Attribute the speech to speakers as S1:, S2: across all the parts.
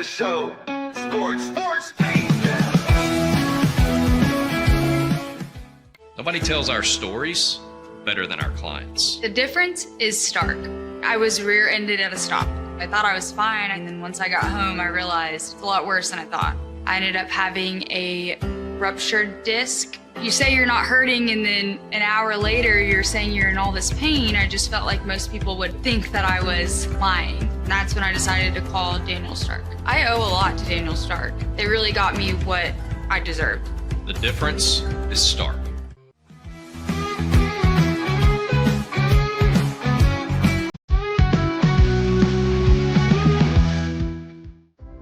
S1: Sousa Show. Sports, pizza.
S2: Nobody tells our stories better than our clients.
S3: The difference is stark. I was rear-ended at a stop. I thought I was fine, and then once I got home, I realized it's a lot worse than I thought. I ended up having a ruptured disc. You say you're not hurting, and then an hour later, you're saying you're in all this pain. I just felt like most people would think that I was lying. And that's when I decided to call Daniel Stark. I owe a lot to Daniel Stark. They really got me what I deserved.
S2: The difference is stark.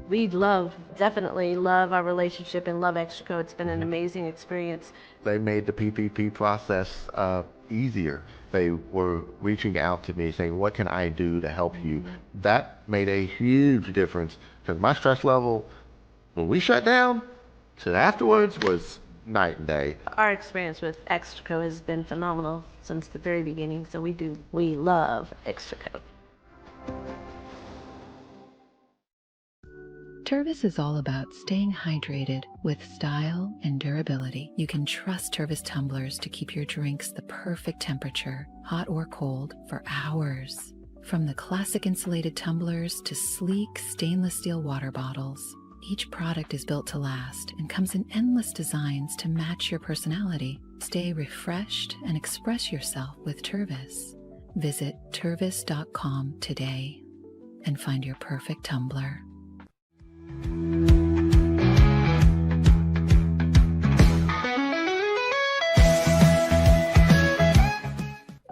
S4: We definitely love our relationship and love Extraco. It's been an amazing experience.
S5: They made the PPP process easier. They were reaching out to me saying, what can I do to help you? That made a huge difference because my stress level, when we shut down, to afterwards was night and day.
S4: Our experience with Extraco has been phenomenal since the very beginning, so we love Extraco.
S6: Tervis is all about staying hydrated with style and durability. You can trust Tervis tumblers to keep your drinks the perfect temperature, hot or cold, for hours. From the classic insulated tumblers to sleek stainless steel water bottles, each product is built to last and comes in endless designs to match your personality. Stay refreshed and express yourself with Tervis. Visit tervis.com today and find your perfect tumbler.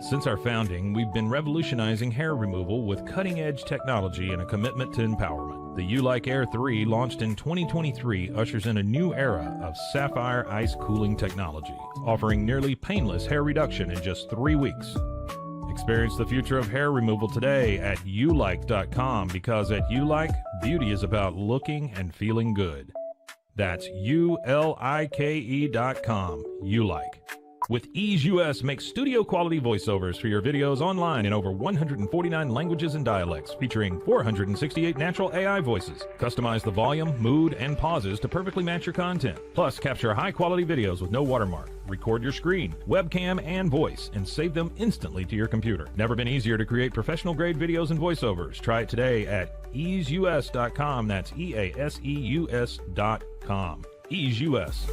S7: Since our founding, we've been revolutionizing hair removal with cutting-edge technology and a commitment to empowerment. The U-Like Air 3, launched in 2023, ushers in a new era of sapphire ice cooling technology, offering nearly painless hair reduction in just 3 weeks. Experience the future of hair removal today at ulike.com, because at Ulike, beauty is about looking and feeling good. That's ulike.com. Ulike. With Ease US, make studio quality voiceovers for your videos online in over 149 languages and dialects, featuring 468 natural AI voices. Customize the volume, mood, and pauses to perfectly match your content. Plus, capture high quality videos with no watermark. Record your screen, webcam, and voice, and save them instantly to your computer. Never been easier to create professional grade videos and voiceovers. Try it today at easeus.com. That's EASEUS.com. Ease US.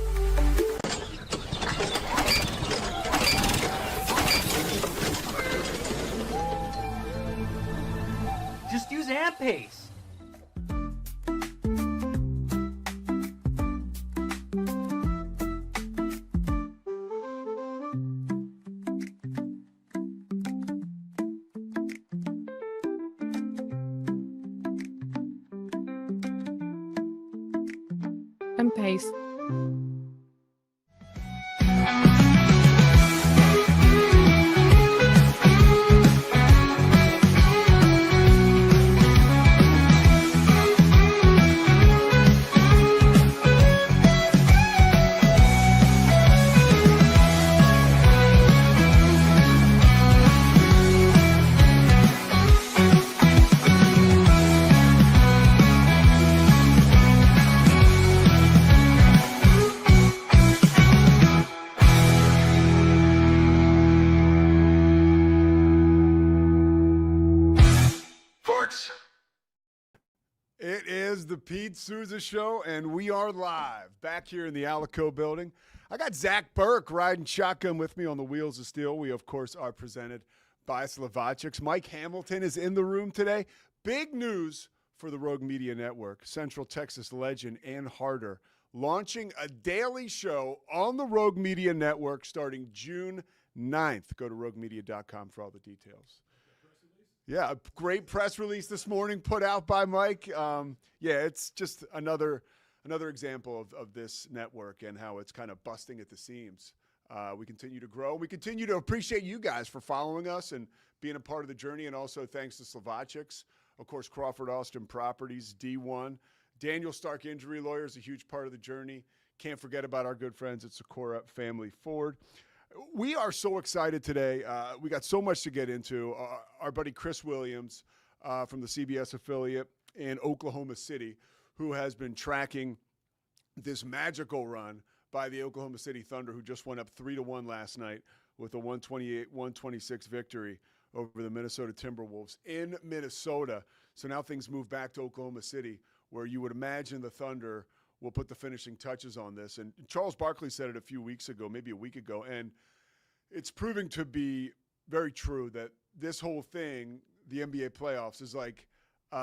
S8: Just use AMP-Pace.
S9: AMP-Pace.
S10: It is the Pete Sousa Show, and we are live back here in the Alico building. I got Zach Burke riding shotgun with me on the Wheels of Steel. We, of course, are presented by Slovacics. Mike Hamilton is in the room today. Big news for the Rogue Media Network. Central Texas legend Ann Harder launching a daily show on the Rogue Media Network starting June 9th. Go to roguemedia.com for all the details. Yeah, a great press release this morning put out by Mike. It's just another example of this network and how it's kind of busting at the seams. We continue to grow. We continue to appreciate you guys for following us and being a part of the journey, and also thanks to Slovacics. Of course, Crawford Austin Properties, D1. Daniel Stark Injury Lawyer is a huge part of the journey. Can't forget about our good friends at Socorro Family Ford. We are so excited today. We got so much to get into. Our buddy Chris Williams from the CBS affiliate in Oklahoma City, who has been tracking this magical run by the Oklahoma City Thunder, who just went up 3-1 last night with a 128-126 victory over the Minnesota Timberwolves in Minnesota. So now things move back to Oklahoma City, where you would imagine the Thunder will put the finishing touches on this. And Charles Barkley said it a few weeks ago, maybe a week ago, and it's proving to be very true that this whole thing, the NBA playoffs, is like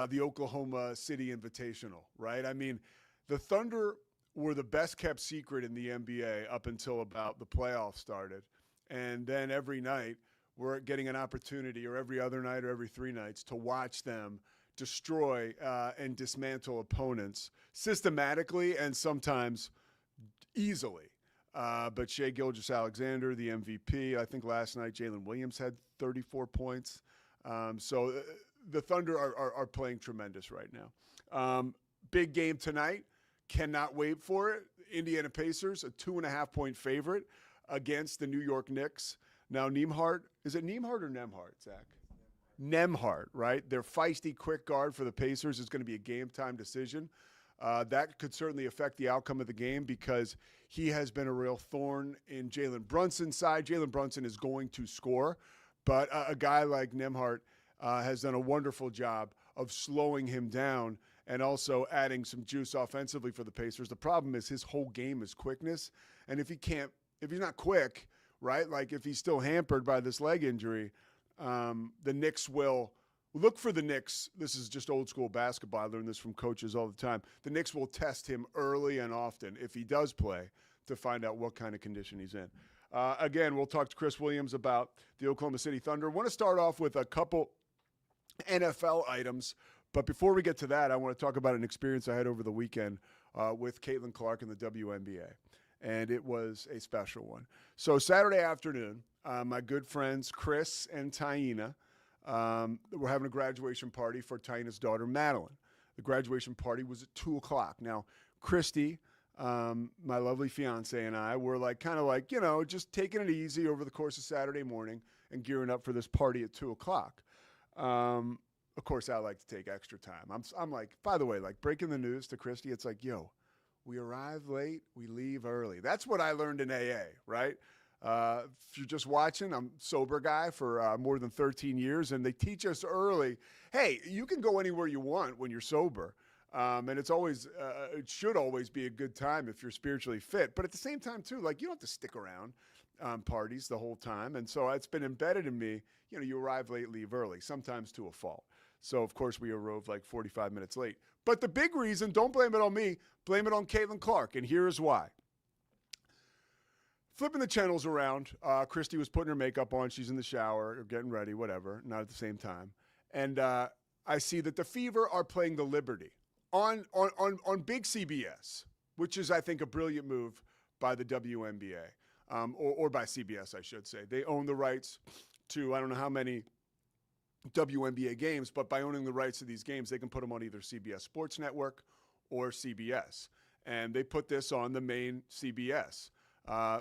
S10: the Oklahoma City Invitational, right? I mean, the Thunder were the best kept secret in the NBA up until about the playoffs started. And then every night we're getting an opportunity, or every other night or every 3 nights, to watch them destroy and dismantle opponents systematically and sometimes easily. But Shai Gilgeous-Alexander, the MVP, I think last night Jalen Williams had 34 points. So the Thunder are playing tremendous right now. Big game tonight. Cannot wait for it. Indiana Pacers, a 2.5-point favorite against the New York Knicks. Now, Nembhard, is it Nembhard or Nembhard, Zach? Nembhard, right? Their feisty, quick guard for the Pacers is going to be a game-time decision. That could certainly affect the outcome of the game because he has been a real thorn in Jalen Brunson's side. Jalen Brunson is going to score, but a guy like Nembhard has done a wonderful job of slowing him down and also adding some juice offensively for the Pacers. The problem is his whole game is quickness, and if he's not quick, right, like if he's still hampered by this leg injury, the Knicks will look for the Knicks. This is just old school basketball. I learn this from coaches all the time. The Knicks will test him early and often if he does play to find out what kind of condition he's in. Again, we'll talk to Chris Williams about the Oklahoma City Thunder. I want to start off with a couple NFL items. But before we get to that, I want to talk about an experience I had over the weekend with Caitlin Clark in the WNBA. And it was a special one. So Saturday afternoon, my good friends Chris and Taina were having a graduation party for Taina's daughter, Madeline. The graduation party was at 2 o'clock. Now, Christy, my lovely fiance, and I were kind of just taking it easy over the course of Saturday morning and gearing up for this party at 2 o'clock. Of course, I like to take extra time. I'm like, by the way, breaking the news to Christy, it's like, yo, we arrive late, we leave early. That's what I learned in AA, right? If you're just watching, I'm a sober guy for more than 13 years, and they teach us early, hey, you can go anywhere you want when you're sober. And it should always be a good time if you're spiritually fit. But at the same time, too, you don't have to stick around parties the whole time. And so it's been embedded in me, you arrive late, leave early, sometimes to a fault. So, of course, we arrived 45 minutes late. But the big reason, don't blame it on me, blame it on Caitlin Clark, and here's why. Flipping the channels around, Christy was putting her makeup on. She's in the shower or getting ready, whatever, not at the same time. And I see that the Fever are playing the Liberty on big CBS, which is, I think, a brilliant move by the WNBA, or by CBS, I should say. They own the rights to I don't know how many WNBA games, but by owning the rights to these games, they can put them on either CBS Sports Network or CBS. And they put this on the main CBS,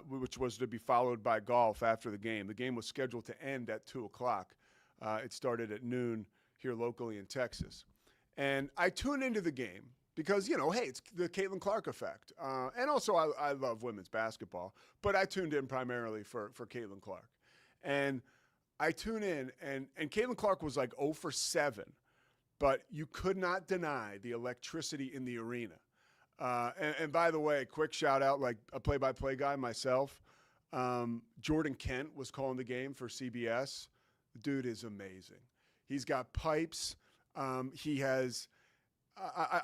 S10: which was to be followed by golf after the game. The game was scheduled to end at 2 o'clock. It started at noon here locally in Texas. And I tuned into the game because, hey, it's the Caitlin Clark effect. And also I love women's basketball, but I tuned in primarily for Caitlin Clark. And I tune in, and Caitlin Clark was 0 for 7, but you could not deny the electricity in the arena. And by the way, quick shout out, a play-by-play guy myself, Jordan Kent was calling the game for CBS. The dude is amazing. He's got pipes. He has,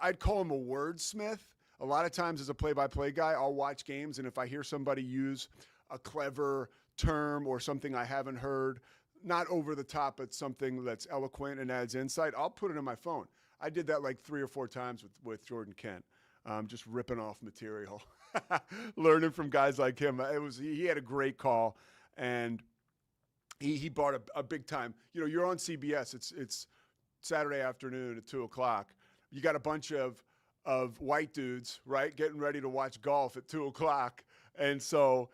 S10: I'd call him a wordsmith. A lot of times as a play-by-play guy, I'll watch games, and if I hear somebody use a clever term or something I haven't heard, not over the top, but something that's eloquent and adds insight, I'll put it in my phone. I did that 3 or 4 times with Jordan Kent, just ripping off material, learning from guys like him. He had a great call, and he brought a big time. You're on CBS. It's Saturday afternoon at 2 o'clock. You got a bunch of white dudes, right, getting ready to watch golf at 2 o'clock, and so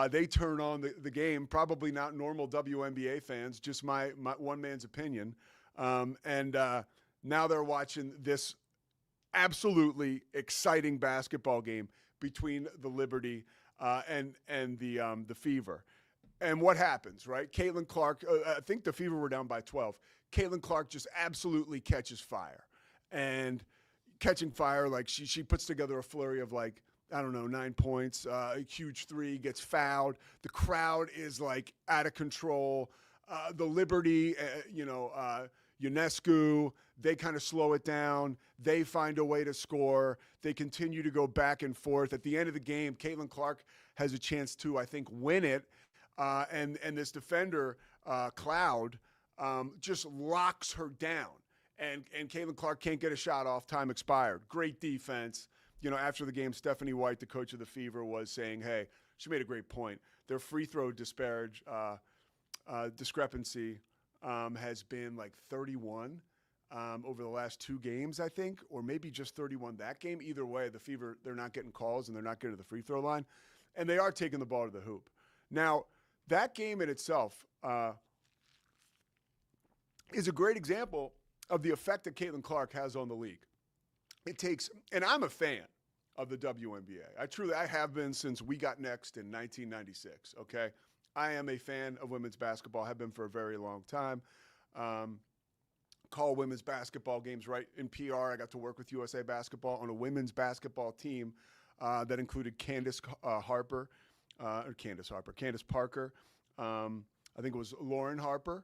S10: they turn on the game, probably not normal WNBA fans, just my one man's opinion. And now they're watching this absolutely exciting basketball game between the Liberty and the Fever. And what happens, right? Caitlin Clark, I think the Fever were down by 12. Caitlin Clark just absolutely catches fire. And catching fire, like she puts together a flurry of like, I don't know, 9 points, a huge three, gets fouled. The crowd is like out of control. The Liberty, UNESCO, they kind of slow it down. They find a way to score. They continue to go back and forth. At the end of the game, Caitlin Clark has a chance to, I think, win it. And this defender, Cloud, just locks her down. And Caitlin Clark can't get a shot off. Time expired. Great defense. After the game, Stephanie White, the coach of the Fever, was saying, hey, she made a great point. Their free throw discrepancy has been like 31 over the last 2 games, I think, or maybe just 31 that game. Either way, the Fever, they're not getting calls and they're not getting to the free throw line. And they are taking the ball to the hoop. Now, that game in itself is a great example of the effect that Caitlin Clark has on the league. It takes, and I'm a fan of the WNBA. I have been since we got next in 1996, okay? I am a fan of women's basketball, have been for a very long time. Call women's basketball games right in PR. I got to work with USA Basketball on a women's basketball team that included Candace Parker. I think it was Lauren Harper,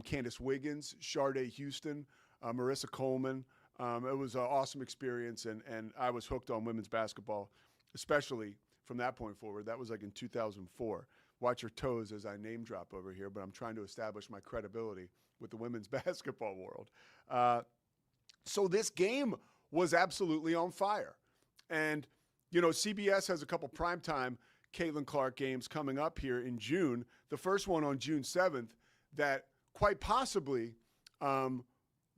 S10: Candace Wiggins, Sharday Houston, Marissa Coleman. It was an awesome experience, and I was hooked on women's basketball, especially from that point forward. That was like in 2004. Watch your toes as I name drop over here, but I'm trying to establish my credibility with the women's basketball world. So this game was absolutely on fire. And, CBS has a couple primetime Caitlin Clark games coming up here in June. The first one on June 7th that quite possibly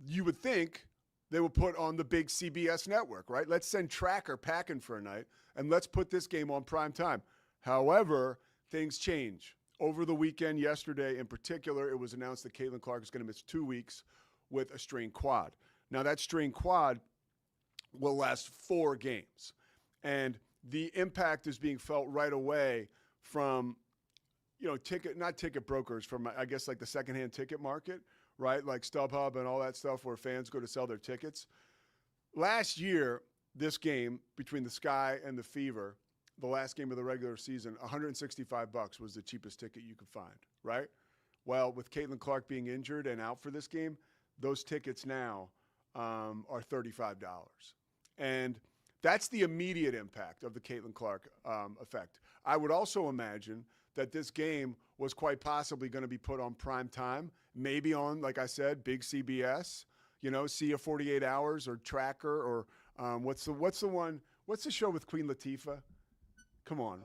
S10: you would think they will put on the big CBS network, right? Let's send Tracker packing for a night, and let's put this game on prime time. However, things change. Over the weekend, yesterday in particular, it was announced that Caitlin Clark is going to miss 2 weeks with a strained quad. Now, that strained quad will last 4 games. And the impact is being felt right away from, not ticket brokers, from, I guess, like the secondhand ticket market, right? Like StubHub and all that stuff where fans go to sell their tickets. Last year, this game between the Sky and the Fever, the last game of the regular season, $165 was the cheapest ticket you could find, right? Well, with Caitlin Clark being injured and out for this game, those tickets now are $35. And that's the immediate impact of the Caitlin Clark effect. I would also imagine that this game was quite possibly going to be put on prime time, maybe on, like I said, big CBS, See Ya 48 Hours or Tracker or what's the show with Queen Latifah? Come on.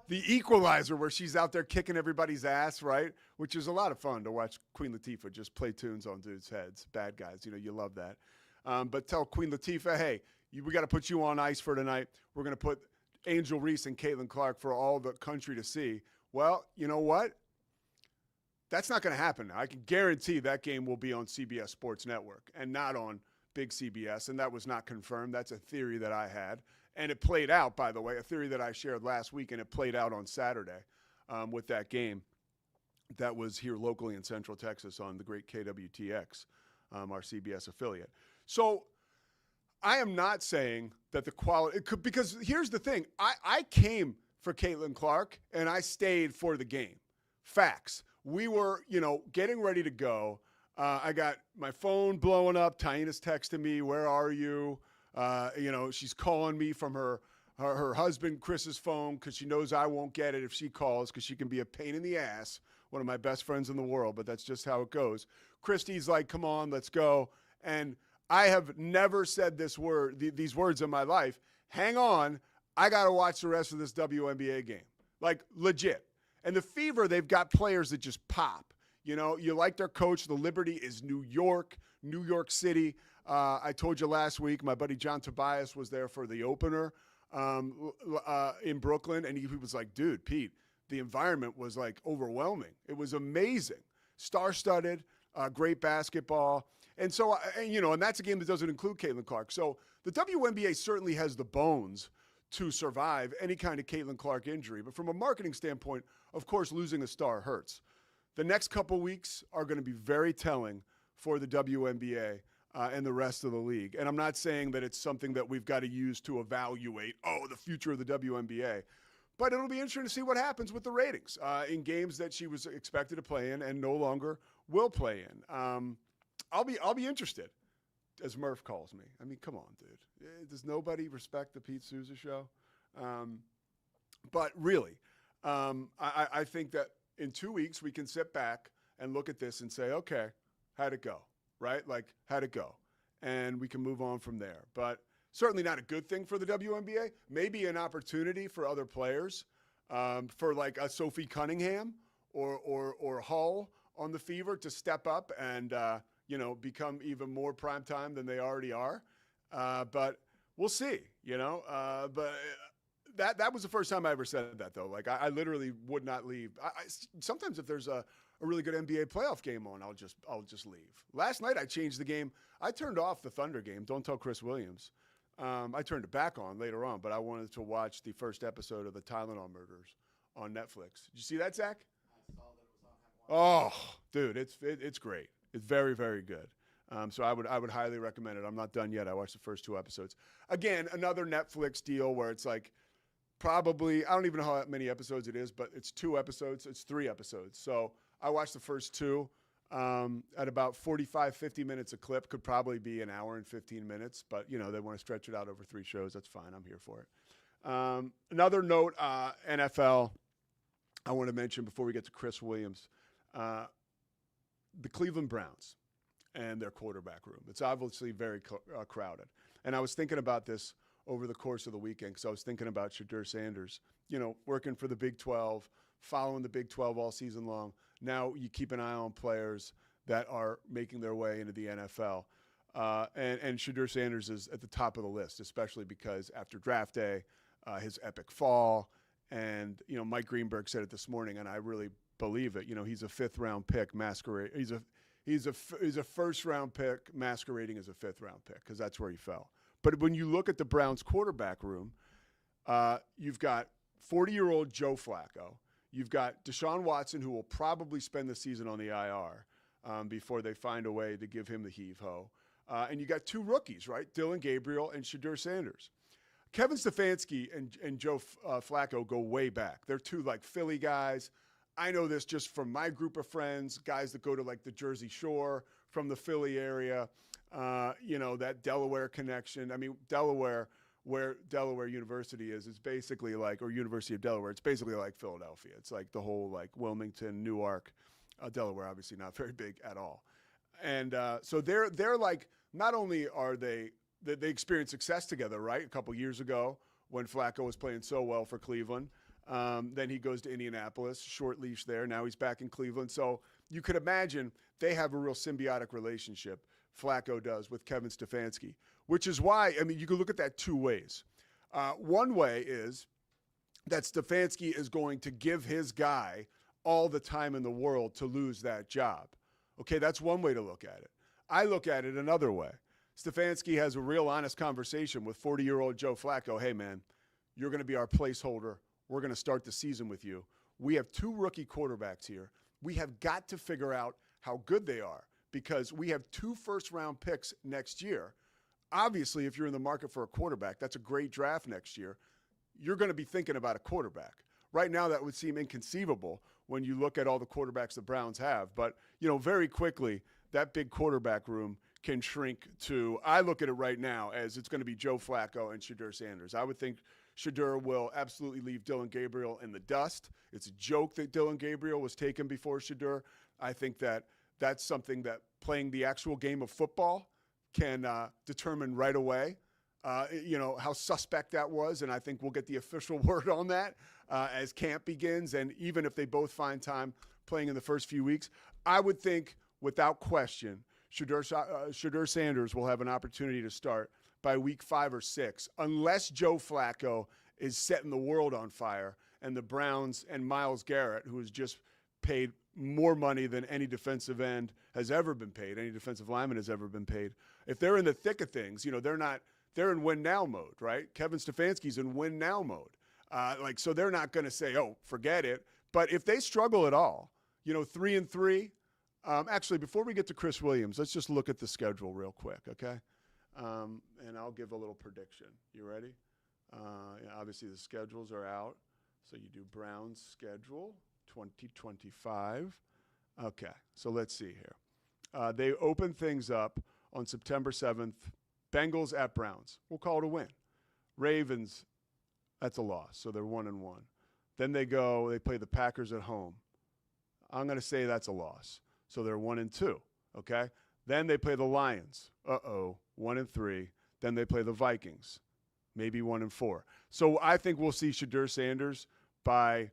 S10: The Equalizer, where she's out there kicking everybody's ass, right? Which is a lot of fun to watch Queen Latifah just play tunes on dudes' heads. Bad guys, you love that. But tell Queen Latifah, hey, we got to put you on ice for tonight. We're going to put Angel Reese and Caitlin Clark for all the country to see. Well, you know what? That's not going to happen. I can guarantee that game will be on CBS Sports Network and not on big CBS, and that was not confirmed. That's a theory that I had. And it played out, by the way, a theory that I shared last week, and it played out on Saturday with that game that was here locally in Central Texas on the great KWTX, our CBS affiliate. So I am not saying that the quality – because here's the thing. I came for Caitlin Clark, and I stayed for the game. Facts. We were, getting ready to go. I got my phone blowing up. Taina's texting me, where are you? She's calling me from her husband, Chris's phone, because she knows I won't get it if she calls, because she can be a pain in the ass, one of my best friends in the world, but that's just how it goes. Christy's like, come on, let's go. And I have never said these words in my life. Hang on, I got to watch the rest of this WNBA game. Like, legit. And the Fever, they've got players that just pop. You like their coach. The Liberty is New York City. I told you last week, my buddy John Tobias was there for the opener in Brooklyn, and he was like, dude, Pete, the environment was like overwhelming. It was amazing. Star-studded, great basketball. And so, and that's a game that doesn't include Caitlin Clark. So the WNBA certainly has the bones to survive any kind of Caitlin Clark injury. But from a marketing standpoint, of course, losing a star hurts. The next couple weeks are going to be very telling for the WNBA and the rest of the league. And I'm not saying that it's something that we've got to use to evaluate, the future of the WNBA. But it'll be interesting to see what happens with the ratings in games that she was expected to play in and no longer will play in. I'll be interested, as Murph calls me. I mean, come on, dude. Does nobody respect the Pete Sousa show? But really, I think that in 2 weeks we can sit back and look at this and say, okay, how'd it go, right? Like, how'd it go? And we can move on from there. But certainly not a good thing for the WNBA. Maybe an opportunity for other players, for like a Sophie Cunningham or Hull on the Fever to step up and become even more prime time than they already are. But we'll see. But that was the first time I ever said that, though. Like I literally would not leave. Sometimes if there's a really good NBA playoff game on, I'll just leave. Last night I changed the game. I turned off the Thunder game. Don't tell Chris Williams. I turned it back on later on, but I wanted to watch the first episode of the Tylenol Murders on Netflix. Did you see that, Zach? I saw that it was on that one. Oh, dude, it's great. It's very, very good. So I would highly recommend it. I'm not done yet. I watched the first 2 episodes. Again, another Netflix deal where it's like probably, I don't even know how many episodes it is, but it's 2 episodes. It's 3 episodes. So I watched the first 2 at about 45, 50 minutes a clip. Could probably be an hour and 15 minutes, but they want to stretch it out over 3 shows. That's fine. I'm here for it. Another note, NFL, I want to mention before we get to Chris Williams, the Cleveland Browns and their quarterback room. It's obviously very crowded. And I was thinking about this over the course of the weekend because I was thinking about Shadur Sanders, working for the Big 12, following the Big 12 all season long. Now you keep an eye on players that are making their way into the NFL. And Shadur Sanders is at the top of the list, especially because after draft day, his epic fall, and Mike Greenberg said it this morning, and I really believe it. He's a 5th round pick masquerade. He's a first round pick masquerading as a 5th round pick because that's where he fell. But when you look at the Browns quarterback room, you've got 40-year-old Joe Flacco. You've got Deshaun Watson, who will probably spend the season on the IR before they find a way to give him the heave-ho. And you got 2 rookies, right? Dylan Gabriel and Shadur Sanders. Kevin Stefanski and Joe Flacco go way back. They're 2 like Philly guys. I know this just from my group of friends, guys that go to like the Jersey Shore from the Philly area, that Delaware connection. I mean, Delaware, where Delaware University is basically like, or University of Delaware, it's basically like Philadelphia. It's like the whole like Wilmington, Newark, Delaware, obviously not very big at all. And so they're like, not only are they experienced success together, right? A couple years ago when Flacco was playing so well for Cleveland. Then he goes to Indianapolis, short leash there. Now he's back in Cleveland. So you could imagine they have a real symbiotic relationship, Flacco does, with Kevin Stefanski, which is why, you can look at that 2 ways. One way is that Stefanski is going to give his guy all the time in the world to lose that job. Okay, that's one way to look at it. I look at it another way. Stefanski has a real honest conversation with 40-year-old Joe Flacco. Hey, man, you're going to be our placeholder. We're going to start the season with you. We have 2 rookie quarterbacks here. We have got to figure out how good they are because we have 2 first-round picks next year. Obviously, if you're in the market for a quarterback, that's a great draft next year. You're going to be thinking about a quarterback. Right now, that would seem inconceivable when you look at all the quarterbacks the Browns have. But, very quickly, that big quarterback room can shrink to, I look at it right now as it's going to be Joe Flacco and Shadur Sanders. I would think Shadur will absolutely leave Dylan Gabriel in the dust. It's a joke that Dylan Gabriel was taken before Shadur. I think that that's something that playing the actual game of football can determine right away, how suspect that was. And I think we'll get the official word on that as camp begins. And even if they both find time playing in the first few weeks, I would think without question, Shadur Sanders will have an opportunity to start by week 5 or 6, unless Joe Flacco is setting the world on fire and the Browns and Myles Garrett, who has just paid more money than any defensive end has ever been paid, any defensive lineman has ever been paid. If they're in the thick of things, they're in win now mode, right? Kevin Stefanski's in win now mode. So they're not going to say, oh, forget it. But if they struggle at all, 3-3. Actually, before we get to Chris Williams, let's just look at the schedule real quick, okay? And I'll give a little prediction. You ready? Obviously, the schedules are out. So you do Browns schedule 2025. Okay, so let's see here. They open things up on September 7th. Bengals at Browns. We'll call it a win. Ravens, that's a loss, so they're 1-1. Then they play the Packers at home. I'm going to say that's a loss, so they're 1-2, okay? Then they play the Lions. 1-3. Then they play the Vikings, maybe 1-4. So I think we'll see Shadur Sanders by,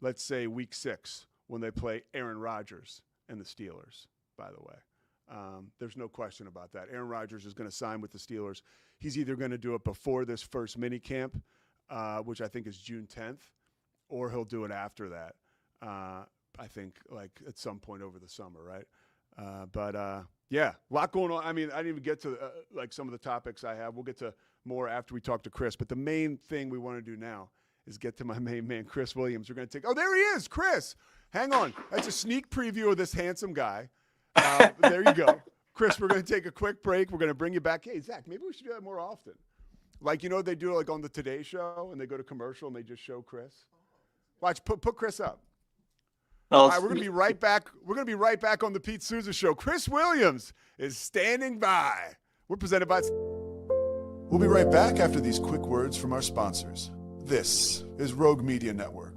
S10: let's say, week 6 when they play Aaron Rodgers and the Steelers, by the way. There's no question about that. Aaron Rodgers is going to sign with the Steelers. He's either going to do it before this first mini camp, which I think is June 10th, or he'll do it after that. I think at some point over the summer, right? Yeah, a lot going on. I mean, I didn't even get to some of the topics I have. We'll get to more after we talk to Chris. But the main thing we want to do now is get to my main man, Chris Williams. We're going to take – oh, there he is, Chris. Hang on. That's a sneak preview of this handsome guy. There you go. Chris, we're going to take a quick break. We're going to bring you back. Hey, Zach, maybe we should do that more often. They do on the Today Show, and they go to commercial, and they just show Chris. Watch, put Chris up. All right, we're going to be right back. We're going to be right back on the Pete Sousa Show. Chris Williams is standing by. We're presented by...
S9: We'll be right back after these quick words from our sponsors. This is Rogue Media Network.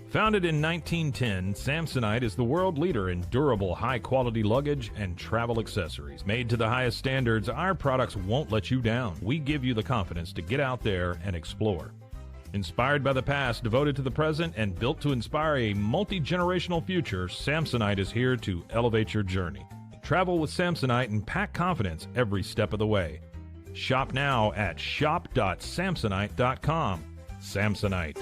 S7: Founded in 1910, Samsonite is the world leader in durable, high-quality luggage and travel accessories. Made to the highest standards, our products won't let you down. We give you the confidence to get out there and explore. Inspired by the past, devoted to the present, and built to inspire a multi-generational future, Samsonite is here to elevate your journey. Travel with Samsonite and pack confidence every step of the way. Shop now at shop.samsonite.com. Samsonite.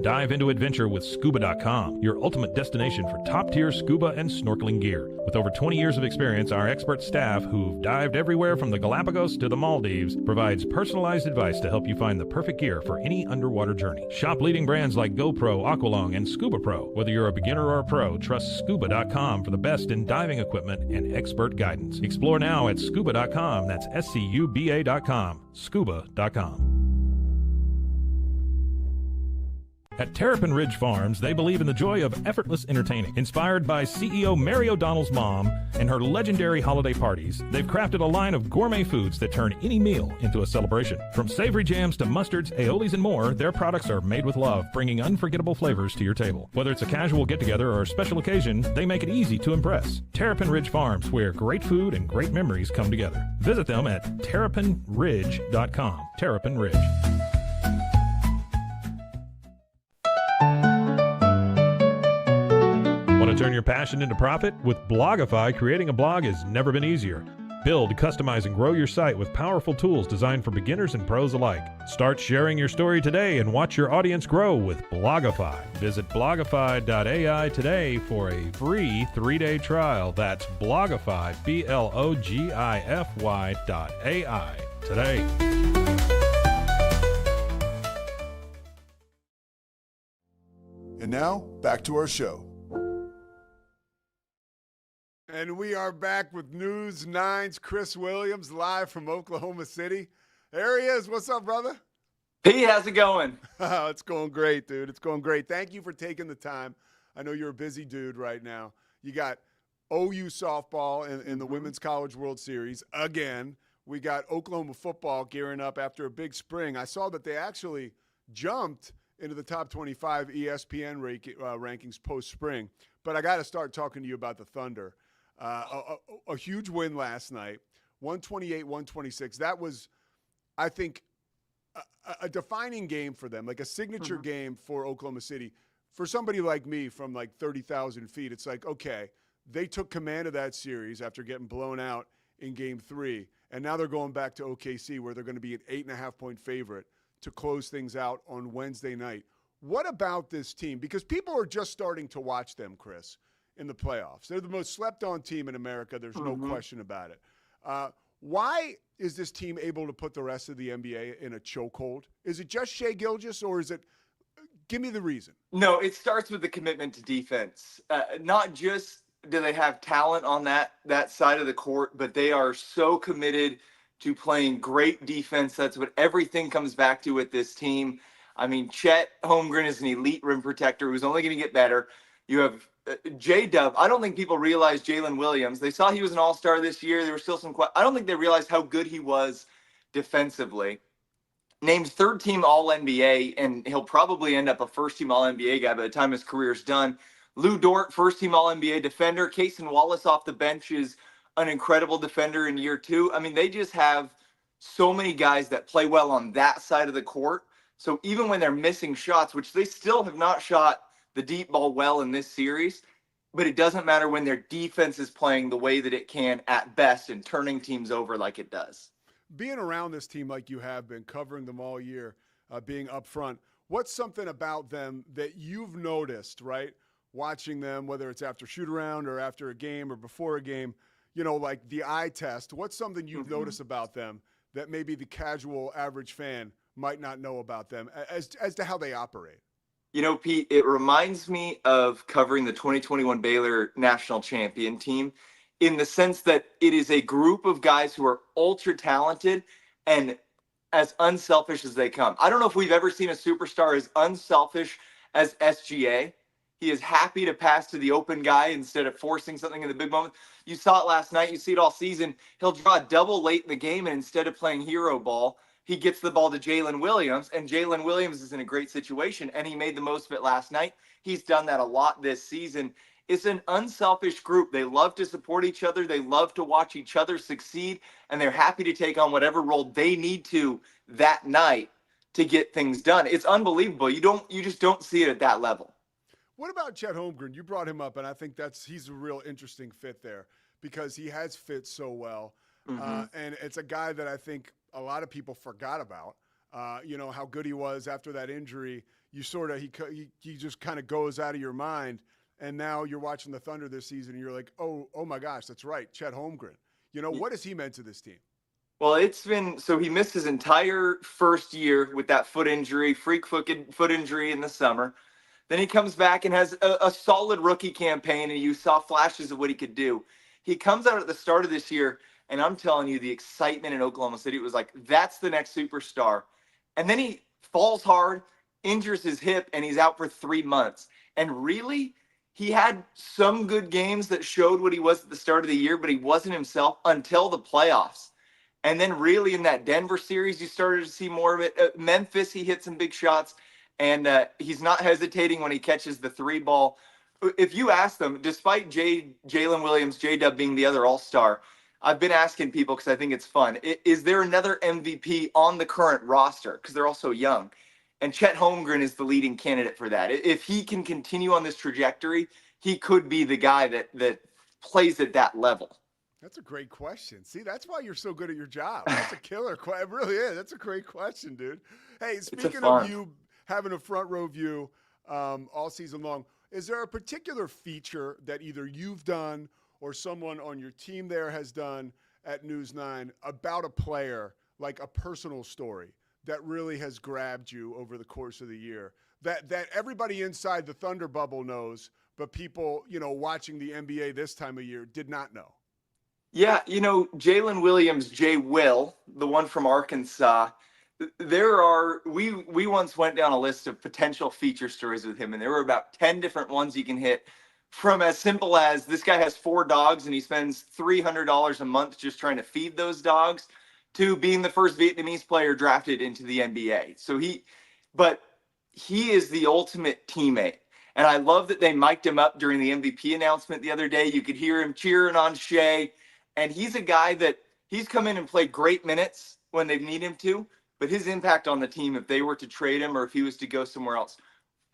S7: Dive into adventure with scuba.com, your ultimate destination for top-tier scuba and snorkeling gear. With over 20 years of experience, our expert staff, who've dived everywhere from the Galapagos to the Maldives, provides personalized advice to help you find the perfect gear for any underwater journey. Shop leading brands like GoPro, Aqualung, and Scuba Pro. Whether you're a beginner or a pro, trust scuba.com for the best in diving equipment and expert guidance. Explore now at scuba.com. That's SCUBA.com. Scuba.com. At Terrapin Ridge Farms, they believe in the joy of effortless entertaining. Inspired by CEO Mary O'Donnell's mom and her legendary holiday parties, they've crafted a line of gourmet foods that turn any meal into a celebration. From savory jams to mustards, aiolis, and more, their products are made with love, bringing unforgettable flavors to your table. Whether it's a casual get-together or a special occasion, they make it easy to impress. Terrapin Ridge Farms, where great food and great memories come together. Visit them at terrapinridge.com. Terrapin Ridge. Want to turn your passion into profit? With Blogify, creating a blog has never been easier. Build, customize, and grow your site with powerful tools designed for beginners and pros alike. Start sharing your story today and watch your audience grow with Blogify. Visit blogify.ai today for a free 3-day trial. That's Blogify, Blogify.ai today.
S9: And now, back to our show.
S10: And we are back with News 9's Chris Williams live from Oklahoma City. There he is. What's up, brother?
S11: Pete, how's it going?
S10: It's going great, dude. It's going great. Thank you for taking the time. I know you're a busy dude right now. You got OU softball in the Women's College World Series again. We got Oklahoma football gearing up after a big spring. I saw that they actually jumped into the top 25 ESPN rankings post-spring. But I got to start talking to you about the Thunder. A huge win last night, 128-126. That was, I think, a defining game for them, like a signature game for Oklahoma City. For somebody like me from 30,000 feet, it's like, okay, they took command of that series after getting blown out in Game 3, and now they're going back to OKC where they're going to be an 8.5-point favorite to close things out on Wednesday night. What about this team? Because people are just starting to watch them, Chris, in the playoffs. They're the most slept-on team in America. There's no question about it. Why is this team able to put the rest of the NBA in a chokehold? Is it just Shai Gilgeous, or is it – give me the reason.
S11: No, it starts with the commitment to defense. Not just do they have talent on that side of the court, but they are so committed to playing great defense. That's what everything comes back to with this team. I mean, Chet Holmgren is an elite rim protector who's only going to get better. You have J-Dub. I don't think people realize Jalen Williams. They saw he was an all-star this year. There were still some – I don't think they realized how good he was defensively. Named third-team All-NBA, and he'll probably end up a first-team All-NBA guy by the time his career is done. Lou Dort, first-team All-NBA defender. Cason Wallace off the bench is an incredible defender in year 2. I mean, they just have so many guys that play well on that side of the court. So even when they're missing shots, which they still have not shot the deep ball well in this series, but it doesn't matter when their defense is playing the way that it can at best and turning teams over like it does.
S10: Being around this team like you have been, covering them all year, being up front, what's something about them that you've noticed, right, watching them, whether it's after shoot-around or after a game or before a game, you know, like the eye test? What's something you've noticed about them that maybe the casual average fan might not know about them as to how they operate?
S11: You know, Pete, it reminds me of covering the 2021 Baylor national champion team in the sense that it is a group of guys who are ultra talented and as unselfish as they come. I don't know if we've ever seen a superstar as unselfish as SGA. He is happy to pass to the open guy instead of forcing something in the big moment. You saw it last night. You see it all season. He'll draw a double late in the game, and instead of playing hero ball, he gets the ball to Jalen Williams, and Jalen Williams is in a great situation, and he made the most of it last night. He's done that a lot this season. It's an unselfish group. They love to support each other. They love to watch each other succeed, and they're happy to take on whatever role they need to that night to get things done. It's unbelievable. You just don't see it at that level.
S10: What about Chet Holmgren? You brought him up, and I think he's a real interesting fit there because he has fit so well. And it's a guy that I think a lot of people forgot about, you know, how good he was after that injury. You sort of, he just kind of goes out of your mind. And now you're watching the Thunder this season and you're like, oh my gosh, that's right. Chet Holmgren. You know, what has he meant to this team?
S11: Well, so he missed his entire first year with that foot injury, freak foot injury in the summer. Then he comes back and has a solid rookie campaign, and you saw flashes of what he could do. He comes out at the start of this year, and I'm telling you, the excitement in Oklahoma City, it was like, that's the next superstar. And then he falls hard, injures his hip, and he's out for 3 months. And really, he had some good games that showed what he was at the start of the year, but he wasn't himself until the playoffs. And then really in that Denver series, you started to see more of it. Memphis, he hit some big shots, and he's not hesitating when he catches the 3 ball. If you ask them, despite Jalen Williams, J-Dub being the other all-star, I've been asking people because I think it's fun. Is there another MVP on the current roster? Because they're all so young. And Chet Holmgren is the leading candidate for that. If he can continue on this trajectory, he could be the guy that plays at that level.
S10: That's a great question. See, that's why you're so good at your job. That's a killer question. It really is. That's a great question, dude. Hey, speaking of you having a front row view all season long, is there a particular feature that either you've done or someone on your team there has done at News 9 about a player, like a personal story, that really has grabbed you over the course of the year, that everybody inside the Thunder bubble knows, but people, you know, watching the NBA this time of year did not know?
S11: Yeah, you know, Jalen Williams, J-Will, the one from Arkansas, we once went down a list of potential feature stories with him, and there were about 10 different ones you can hit, from as simple as this guy has 4 dogs and he spends $300 a month just trying to feed those dogs, to being the first Vietnamese player drafted into the NBA. But he is the ultimate teammate. And I love that they mic'd him up during the MVP announcement the other day. You could hear him cheering on Shai. And he's a guy that he's come in and played great minutes when they need him to, but his impact on the team, if they were to trade him or if he was to go somewhere else,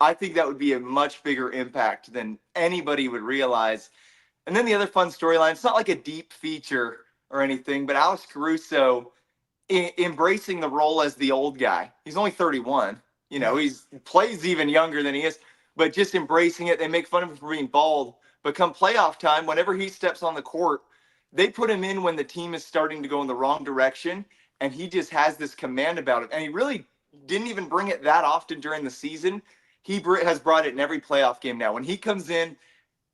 S11: I think that would be a much bigger impact than anybody would realize. And then the other fun storyline, it's not like a deep feature or anything, but Alex Caruso embracing the role as the old guy. He's only 31, He plays even younger than he is, but just embracing it. They make fun of him for being bald, but come playoff time, whenever he steps on the court, they put him in when the team is starting to go in the wrong direction, and he just has this command about it. And he really didn't even bring it that often during the season. He has brought it in every playoff game now. When he comes in,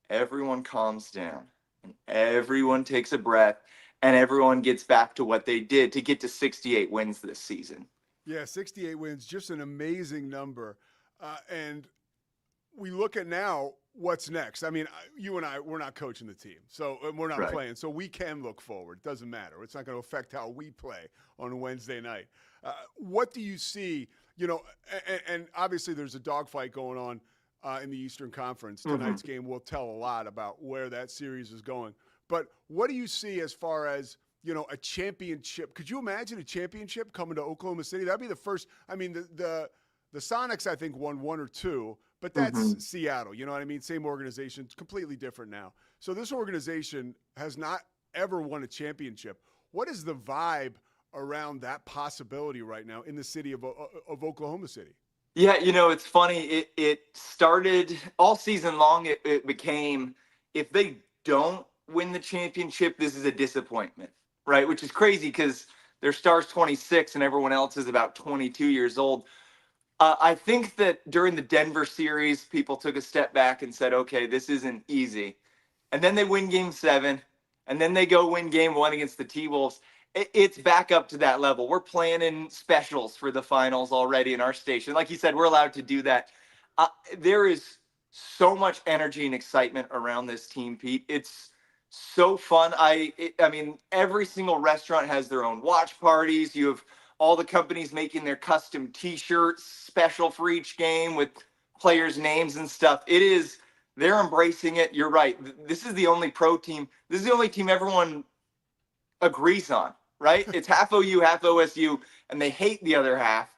S11: everyone calms down, and everyone takes a breath, and everyone gets back to what they did to get to 68 wins this season.
S10: Yeah, 68 wins, just an amazing number. And we look at now what's next. I mean, you and I, we're not coaching the team, so we're not playing. So we can look forward. It doesn't matter. It's not going to affect how we play on Wednesday night. What do you see? And obviously there's a dogfight going on in the Eastern Conference. Tonight's game will tell a lot about where that series is going. But what do you see as far as, a championship? Could you imagine a championship coming to Oklahoma City? That'd be the first. I mean, the Sonics, I think, won 1 or 2. But that's Seattle, you know what I mean? Same organization, it's completely different now. So this organization has not ever won a championship. What is the vibe around that possibility right now in the city of Oklahoma City?
S11: Yeah, it's funny. It started all season long. It became, if they don't win the championship, this is a disappointment, right? Which is crazy because their star's 26 and everyone else is about 22 years old. I think that during the Denver series, people took a step back and said, okay, this isn't easy. And then they win game 7, and then they go win game 1 against the T-Wolves. It's back up to that level. We're planning specials for the finals already in our station. Like you said, we're allowed to do that. There is so much energy and excitement around this team, Pete. It's so fun. I mean, every single restaurant has their own watch parties. You have all the companies making their custom T-shirts, special for each game with players' names and stuff. They're embracing it. You're right. This is the only pro team. This is the only team everyone agrees on, right? It's half OU, half OSU, and they hate the other half.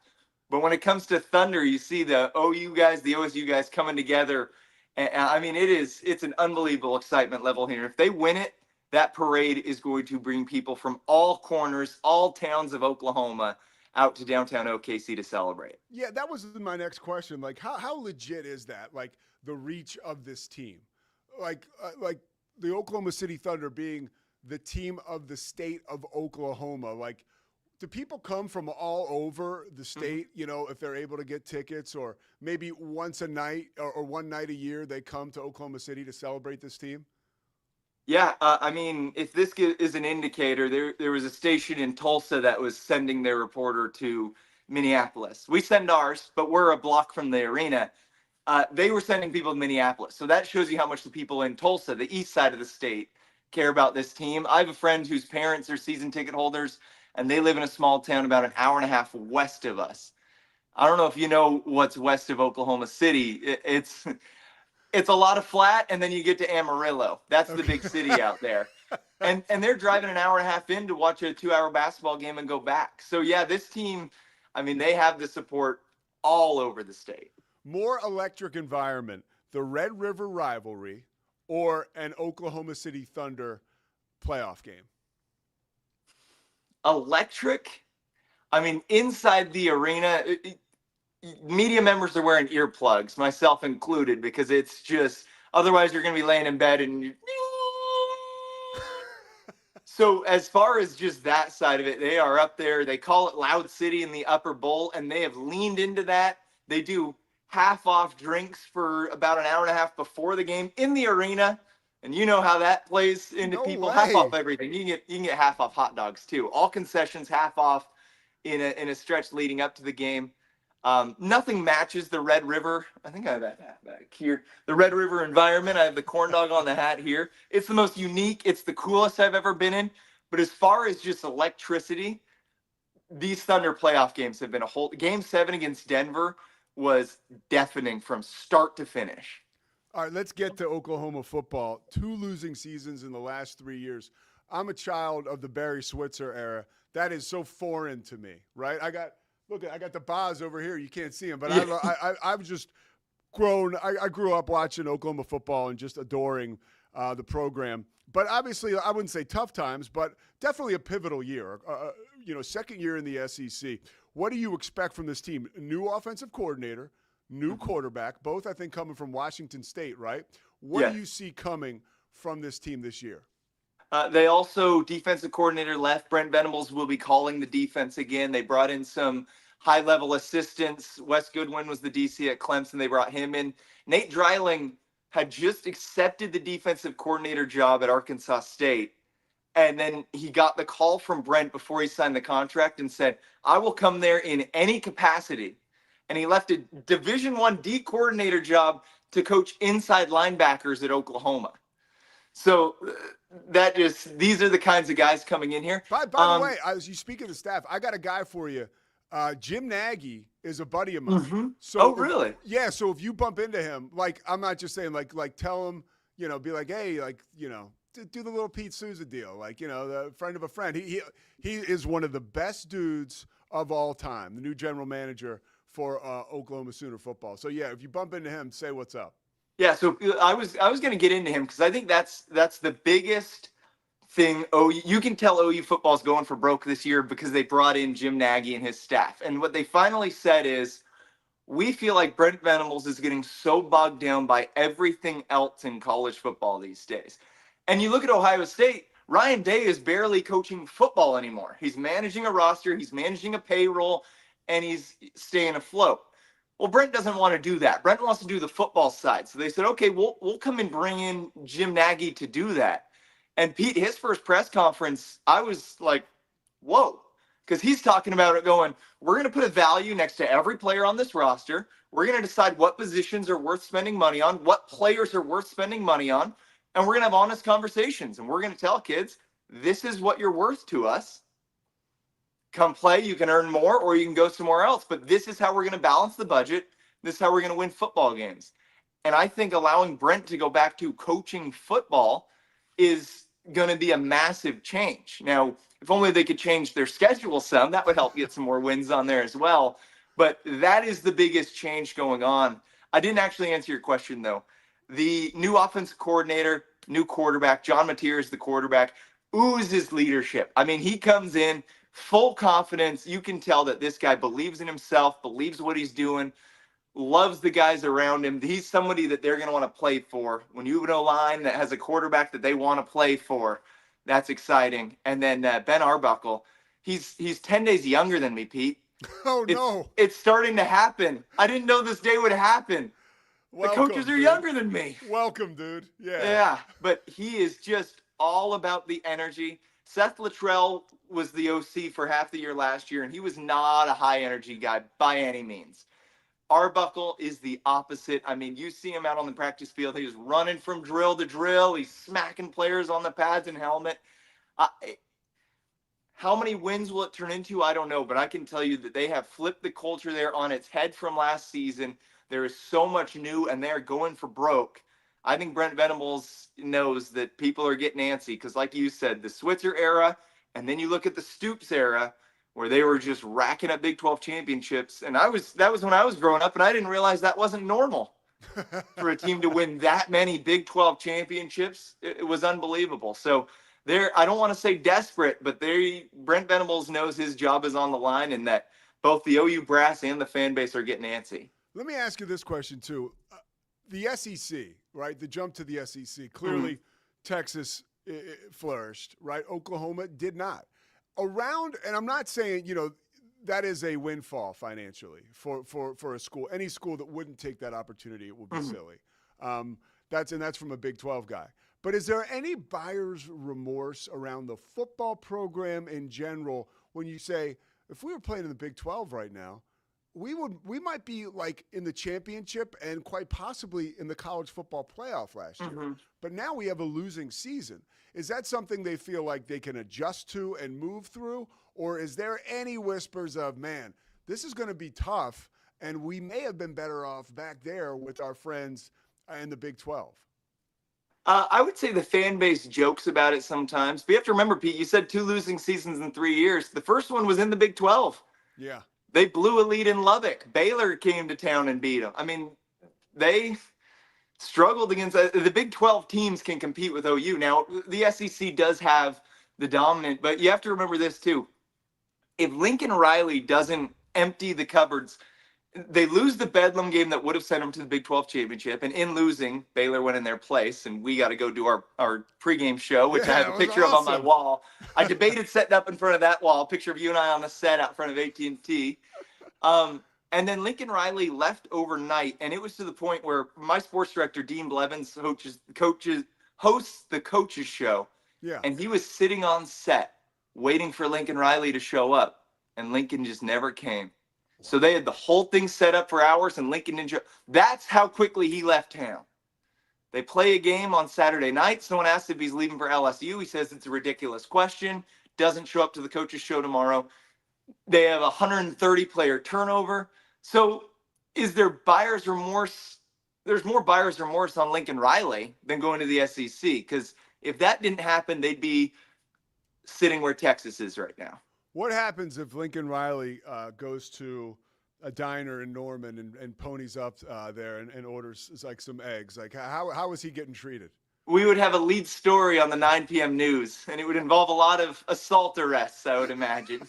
S11: But when it comes to Thunder, you see the OU guys, the OSU guys coming together. And I mean, it's an unbelievable excitement level here. If they win it, that parade is going to bring people from all corners, all towns of Oklahoma out to downtown OKC to celebrate.
S10: Yeah, that was my next question. Like, how legit is that? Like, the reach of this team? Like the Oklahoma City Thunder being the team of the state of Oklahoma. Like, do people come from all over the state, if they're able to get tickets, or maybe once a night or one night a year they come to Oklahoma City to celebrate this team?
S11: Yeah, I mean, if this is an indicator, there was a station in Tulsa that was sending their reporter to Minneapolis. We send ours, but we're a block from the arena. They were sending people to Minneapolis. So that shows you how much the people in Tulsa, the east side of the state, care about this team. I have a friend whose parents are season ticket holders, and they live in a small town about an hour and a half west of us. I don't know if you know what's west of Oklahoma City. It's a lot of flat, and then you get to Amarillo. That's the big city out there. And they're driving an hour and a half in to watch a 2-hour basketball game and go back. So, yeah, this team, I mean, they have the support all over the state.
S10: More electric environment, the Red River rivalry or an Oklahoma City Thunder playoff game?
S11: Electric? I mean, inside the arena, media members are wearing earplugs, myself included, because it's just, otherwise you're going to be laying in bed and so as far as just that side of it, they are up there. They call it Loud City in the Upper Bowl, and they have leaned into that. They do half-off drinks for about an hour and a half before the game in the arena, and you know how that plays into people. Half off everything. You can get half off hot dogs too. All concessions half off in a stretch leading up to the game. Nothing matches the Red River. I think I have that hat back here. The Red River environment. I have the corn dog on the hat here. It's the most unique. It's the coolest I've ever been in. But as far as just electricity, these Thunder playoff games have been a whole. Game 7 against Denver was deafening from start to finish.
S10: All right, let's get to Oklahoma football. 2 losing seasons in the last 3 years. I'm a child of the Barry Switzer era. That is so foreign to me, right? I got the Boz over here. You can't see him, but I've just grown. I grew up watching Oklahoma football and just adoring the program. but obviously I wouldn't say tough times, but definitely a pivotal year. Second year in the SEC. What do you expect from this team? New offensive coordinator, new quarterback, both I think coming from Washington State, right? What do you see coming from this team this year?
S11: They also, defensive coordinator left. Brent Venables will be calling the defense again. They brought in some high-level assistants. Wes Goodwin was the DC at Clemson. They brought him in. Nate Dreiling had just accepted the defensive coordinator job at Arkansas State. And then he got the call from Brent before he signed the contract and said, I will come there in any capacity. And he left a Division I D coordinator job to coach inside linebackers at Oklahoma. So these are the kinds of guys coming in here.
S10: By the way, as you speak of the staff, I got a guy for you. Jim Nagy is a buddy of mine.
S11: Mm-hmm.
S10: So
S11: really?
S10: Yeah. So if you bump into him, like, I'm not just saying like tell him, be like, hey, like, do the little Pete Sousa deal. Like, the friend of a friend. He is one of the best dudes of all time, the new general manager for Oklahoma Sooner football. So yeah, if you bump into him, say what's up.
S11: Yeah, so I was going to get into him because I think that's the biggest thing. You can tell OU football's going for broke this year because they brought in Jim Nagy and his staff. And what they finally said is, we feel like Brent Venables is getting so bogged down by everything else in college football these days. And you look at Ohio State, Ryan Day is barely coaching football anymore. He's managing a roster, he's managing a payroll, and he's staying afloat. Well, Brent doesn't want to do that. Brent wants to do the football side. So they said, okay, we'll come and bring in Jim Nagy to do that. And Pete, his first press conference, I was like, whoa, because he's talking about it going, we're going to put a value next to every player on this roster. We're going to decide what positions are worth spending money on, what players are worth spending money on, and we're going to have honest conversations. And we're going to tell kids, this is what you're worth to us. Come play, you can earn more, or you can go somewhere else. But this is how we're going to balance the budget. This is how we're going to win football games. And I think allowing Brent to go back to coaching football is going to be a massive change. Now, if only they could change their schedule some, that would help get some more wins on there as well. But that is the biggest change going on. I didn't actually answer your question, though. The new offensive coordinator, new quarterback, John Mateer is the quarterback, oozes leadership. I mean, he comes in full confidence. You can tell that this guy believes in himself, believes what he's doing, loves the guys around him. He's somebody that they're going to want to play for. When you have a line that has a quarterback that they want to play for, that's exciting. And then Ben Arbuckle, he's 10 days younger than me, Pete.
S10: Oh, no.
S11: It's starting to happen. I didn't know this day would happen.
S10: Welcome,
S11: the coaches are
S10: dude.
S11: younger than me.
S10: Welcome, dude. Yeah.
S11: Yeah, but he is just all about the energy. Seth Luttrell was the OC for half the year last year, and he was not a high-energy guy by any means. Arbuckle is the opposite. I mean, you see him out on the practice field. He's running from drill to drill. He's smacking players on the pads and helmet. How many wins will it turn into? I don't know, but I can tell you that they have flipped the culture there on its head from last season. There is so much new, and they're going for broke. I think Brent Venables knows that people are getting antsy because, like you said, the Switzer era, and then you look at the Stoops era, where they were just racking up Big 12 championships. And that was when I was growing up, and I didn't realize that wasn't normal for a team to win that many Big 12 championships. It was unbelievable. So I don't want to say desperate, but Brent Venables knows his job is on the line, and that both the OU brass and the fan base are getting antsy.
S10: Let me ask you this question, too. The SEC, right? The jump to the SEC. Clearly, Texas flourished, right? Oklahoma did not. And I'm not saying, that is a windfall financially for a school. Any school that wouldn't take that opportunity, it would be silly. That's from a Big 12 guy. But is there any buyer's remorse around the football program in general when you say, if we were playing in the Big 12 right now, we might be like in the championship and quite possibly in the college football playoff last year. But now we have a losing season. Is that something they feel like they can adjust to and move through? Or is there any whispers of, man, this is going to be tough, and we may have been better off back there with our friends in the Big 12?
S11: I would say the fan base jokes about it sometimes. But you have to remember, Pete, you said 2 losing seasons in 3 years. The first one was in the Big 12.
S10: Yeah.
S11: They blew a lead in Lubbock. Baylor came to town and beat them. I mean, struggled against the Big 12 teams can compete with OU. Now, the SEC does have the dominant, but you have to remember this too. If Lincoln Riley doesn't empty the cupboards, they lose the Bedlam game that would have sent them to the Big 12 championship. And in losing, Baylor went in their place, and we got to go do our pregame show, which I have a picture of on my wall. I debated setting up in front of that wall, a picture of you and I on the set out front of AT&T. And then Lincoln Riley left overnight, and it was to the point where my sports director, Dean Blevins, hosts the coaches show.
S10: Yeah.
S11: And he was sitting on set waiting for Lincoln Riley to show up, and Lincoln just never came. So they had the whole thing set up for hours, and Lincoln didn't show. That's how quickly he left town. They play a game on Saturday night. Someone asked if he's leaving for LSU. He says it's a ridiculous question. Doesn't show up to the coaches show tomorrow. They have 130 player turnover. So is there buyer's remorse? There's more buyer's remorse on Lincoln Riley than going to the SEC. Because if that didn't happen, they'd be sitting where Texas is right now.
S10: What happens if Lincoln Riley goes to a diner in Norman and ponies up there and orders like some eggs? Like how is he getting treated?
S11: We would have a lead story on the 9 p.m. news, and it would involve a lot of assault arrests, I would imagine.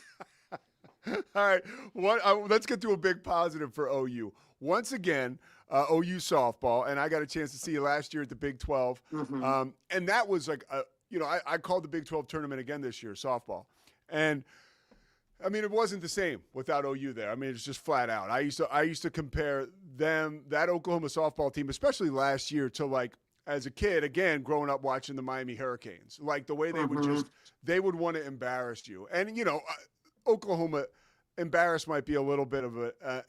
S10: All right, let's get to a big positive for OU. Once again, OU softball, and I got a chance to see you last year at the Big 12, and that was like, I called the Big 12 tournament again this year, softball, and I mean it wasn't the same without OU there. I mean it's just flat out. I used to compare that Oklahoma softball team, especially last year, to like as a kid, again growing up watching the Miami Hurricanes, like the way they would want to embarrass you, and Oklahoma. Embarrassed might be a little bit of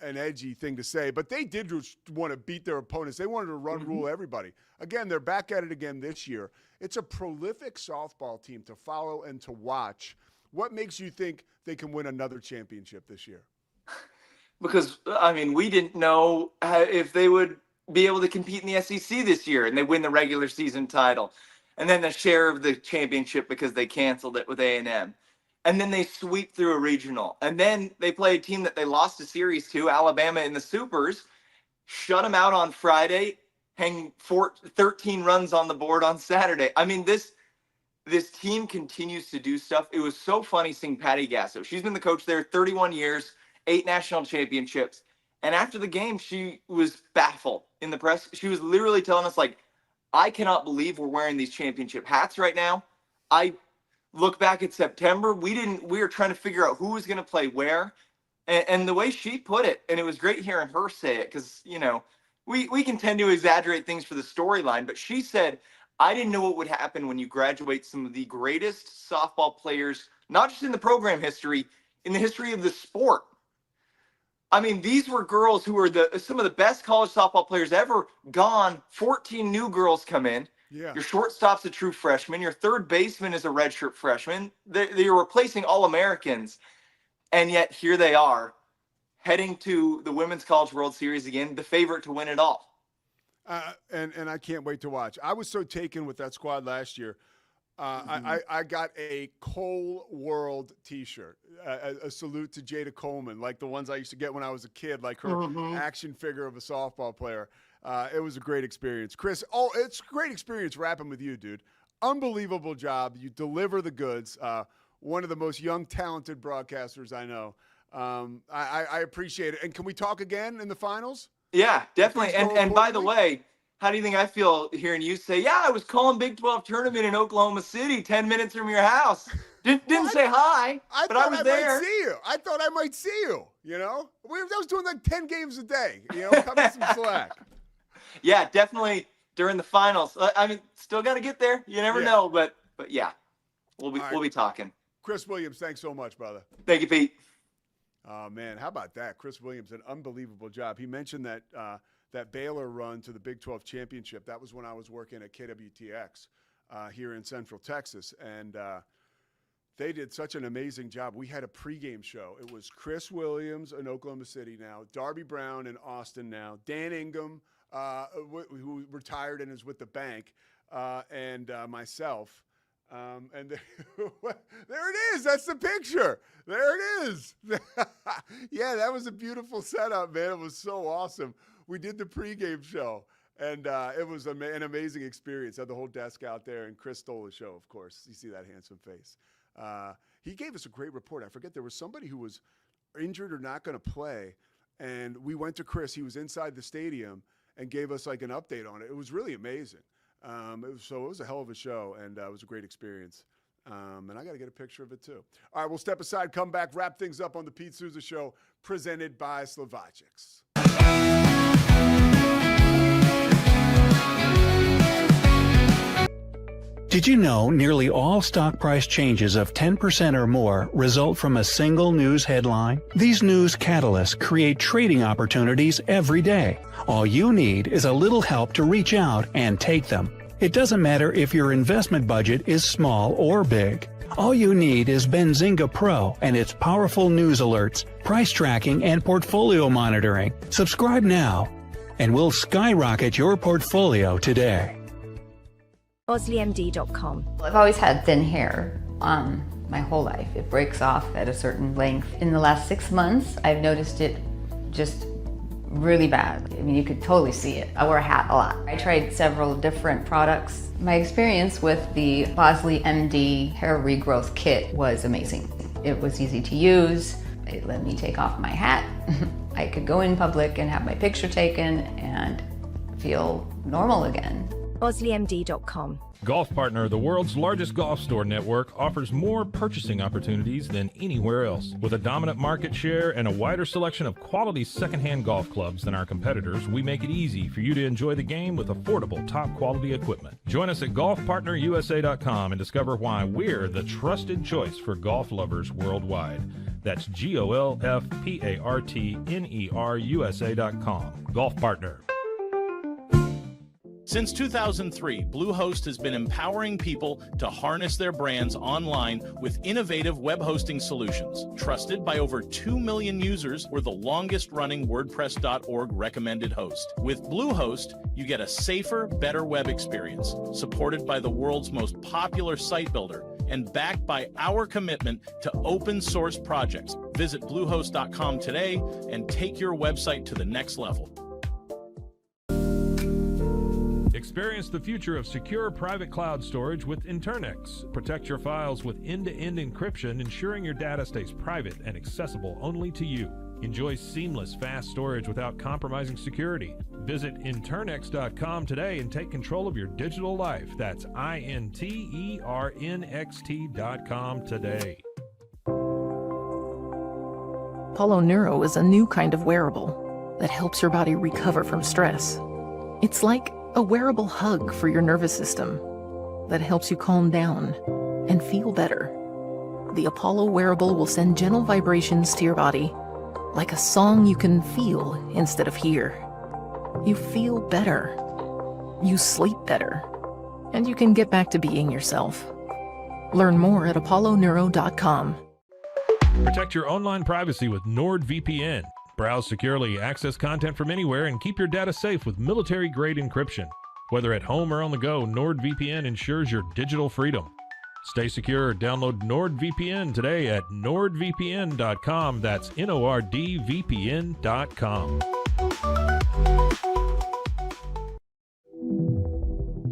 S10: an edgy thing to say, but they did just want to beat their opponents. They wanted to run rule everybody. Again, they're back at it again this year. It's a prolific softball team to follow and to watch. What makes you think they can win another championship this year?
S11: Because, I mean, we didn't know if they would be able to compete in the SEC this year, and they win the regular season title. And then the share of the championship because they canceled it with A&M. And then they sweep through a regional. And then they play a team that they lost a series to, Alabama in the Supers, shut them out on Friday, hang 13 runs on the board on Saturday. I mean, this team continues to do stuff. It was so funny seeing Patty Gasso. She's been the coach there 31 years, 8 national championships. And after the game, she was baffled in the press. She was literally telling us, like, I cannot believe we're wearing these championship hats right now. I look back at September, we were trying to figure out who was going to play where. And the way she put it, and it was great hearing her say it because, we can tend to exaggerate things for the storyline, but she said, I didn't know what would happen when you graduate some of the greatest softball players, not just in the program history, in the history of the sport. I mean, these were girls who were some of the best college softball players ever gone. 14 new girls come in.
S10: Yeah.
S11: Your shortstop's a true freshman. Your third baseman is a redshirt freshman. They're replacing All-Americans. And yet here they are heading to the Women's College World Series again, the favorite to win it all.
S10: And I can't wait to watch. I was so taken with that squad last year. I got a Cole World T-shirt, a salute to Jada Coleman, like the ones I used to get when I was a kid, like her action figure of a softball player. It was a great experience. Chris, it's a great experience rapping with you, dude. Unbelievable job. You deliver the goods. One of the most young, talented broadcasters I know. I appreciate it. And can we talk again in the finals?
S11: Yeah, definitely. And by the way, how do you think I feel hearing you say, yeah, I was calling Big 12 tournament in Oklahoma City, 10 minutes from your house. Didn't say hi, but I was there.
S10: Might see you. I thought I might see you, I was doing like 10 games a day, cut me some slack.
S11: Yeah, definitely during the finals. I mean, still got to get there. You never know, but yeah, we'll be talking.
S10: Chris Williams, thanks so much, brother.
S11: Thank you, Pete.
S10: Oh, man, how about that? Chris Williams, an unbelievable job. He mentioned that Baylor run to the Big 12 championship. That was when I was working at KWTX here in Central Texas, and they did such an amazing job. We had a pregame show. It was Chris Williams in Oklahoma City now, Darby Brown in Austin now, Dan Ingham, who retired and is with the bank, and myself. And there it is. That's the picture. There it is. Yeah, that was a beautiful setup, man. It was so awesome. We did the pregame show, And it was an amazing experience. Had the whole desk out there, and Chris stole the show, of course. You see that handsome face. He gave us a great report. I forget, there was somebody who was injured or not going to play, and we went to Chris. He was inside the stadium and gave us like an update on it. It was really amazing. It was a hell of a show, and it was a great experience. And I got to get a picture of it too. All right, we'll step aside, come back, wrap things up on the Pete Sousa Show, presented by Slovakics.
S12: Did you know nearly all stock price changes of 10% or more result from a single news headline? These news catalysts create trading opportunities every day. All you need is a little help to reach out and take them. It doesn't matter if your investment budget is small or big. All you need is Benzinga Pro and its powerful news alerts, price tracking, and portfolio monitoring. Subscribe now, and we'll skyrocket your portfolio today.
S13: OsleyMD.com. I've always had thin hair my whole life. It breaks off at a certain length. In the last 6 months, I've noticed it just really bad. I mean, you could totally see it. I wear a hat a lot. I tried several different products. My experience with the Bosley MD hair regrowth kit was amazing. It was easy to use. It let me take off my hat. I could go in public and have my picture taken and feel normal again. OsleyMD.com.
S7: Golf Partner, the world's largest golf store network, offers more purchasing opportunities than anywhere else. With a dominant market share and a wider selection of quality secondhand golf clubs than our competitors, we make it easy for you to enjoy the game with affordable, top-quality equipment. Join us at golfpartnerusa.com and discover why we're the trusted choice for golf lovers worldwide. That's GOLFPARTNERUSA.com. Golf Partner.
S14: Since 2003, Bluehost has been empowering people to harness their brands online with innovative web hosting solutions. Trusted by over 2 million users, we're the longest-running WordPress.org recommended host. With Bluehost, you get a safer, better web experience, supported by the world's most popular site builder, and backed by our commitment to open source projects. Visit Bluehost.com today and take your website to the next level.
S7: Experience the future of secure private cloud storage with Internex. Protect your files with end-to-end encryption, ensuring your data stays private and accessible only to you. Enjoy seamless, fast storage without compromising security. Visit internext.com today and take control of your digital life. That's INTERNXT.com today.
S15: Apollo Neuro is a new kind of wearable that helps your body recover from stress. It's like a wearable hug for your nervous system that helps you calm down and feel better. The Apollo wearable will send gentle vibrations to your body, like a song you can feel instead of hear. You feel better, you sleep better, and you can get back to being yourself. Learn more at apolloneuro.com.
S7: Protect your online privacy with NordVPN. Browse securely, access content from anywhere, and keep your data safe with military-grade encryption. Whether at home or on the go, NordVPN ensures your digital freedom. Stay secure. Download NordVPN today at nordvpn.com. That's NORDVPN.com.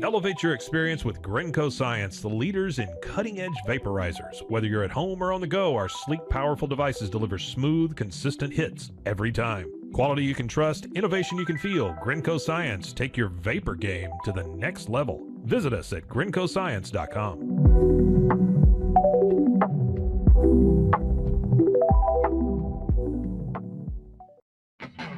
S7: Elevate your experience with Grenco Science, the leaders in cutting-edge vaporizers. Whether you're at home or on the go, our sleek, powerful devices deliver smooth, consistent hits every time. Quality you can trust, innovation you can feel. Grenco Science. Take your vapor game to the next level. Visit us at GrencoScience.com.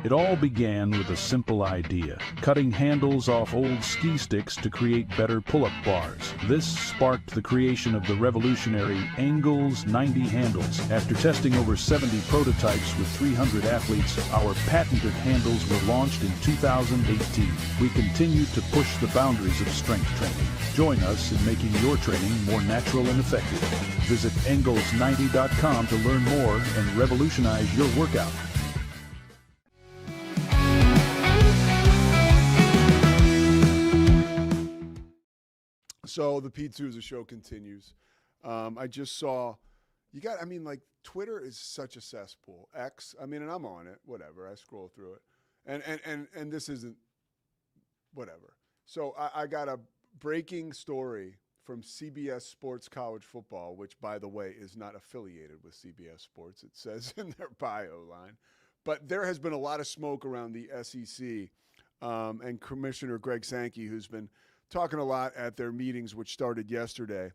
S16: It all began with a simple idea, cutting handles off old ski sticks to create better pull-up bars. This sparked the creation of the revolutionary Engels 90 handles. After testing over 70 prototypes with 300 athletes, our patented handles were launched in 2018. We continue to push the boundaries of strength training. Join us in making your training more natural and effective. Visit Engels90.com to learn more and revolutionize your workout.
S10: So the Pete Sousa Show continues. I just saw, Twitter is such a cesspool. X, and I'm on it, whatever. I scroll through it. And this isn't whatever. So I got a breaking story from CBS Sports College Football, which, by the way, is not affiliated with CBS Sports. It says in their bio line. But there has been a lot of smoke around the SEC, and Commissioner Greg Sankey, who's been talking a lot at their meetings, which started yesterday,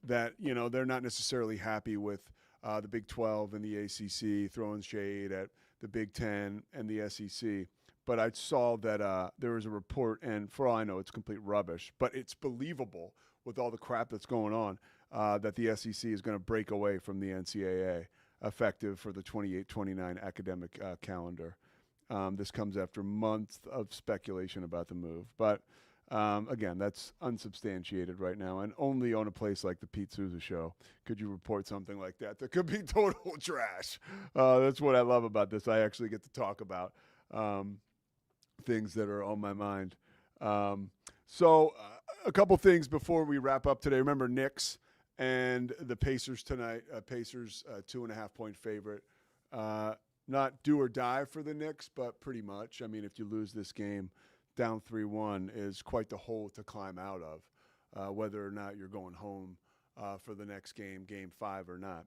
S10: that, you know, they're not necessarily happy with the Big 12 and the ACC throwing shade at the Big 10 and the SEC. But I saw that there was a report, and for all I know, it's complete rubbish, but it's believable with all the crap that's going on, that the SEC is going to break away from the NCAA effective for the 28-29 academic calendar. This comes after months of speculation about the move. But again, that's unsubstantiated right now, and only on a place like the Pete Sousa Show could you report something like that that could be total trash. That's what I love about this. I actually get to talk about things that are on my mind. So a couple things before we wrap up today. Remember, Knicks and the Pacers tonight. Pacers 2.5-point favorite. Not do or die for the Knicks, but pretty much. I mean, if you lose this game, down 3-1 is quite the hole to climb out of, whether or not you're going home for the next game, Game 5 or not.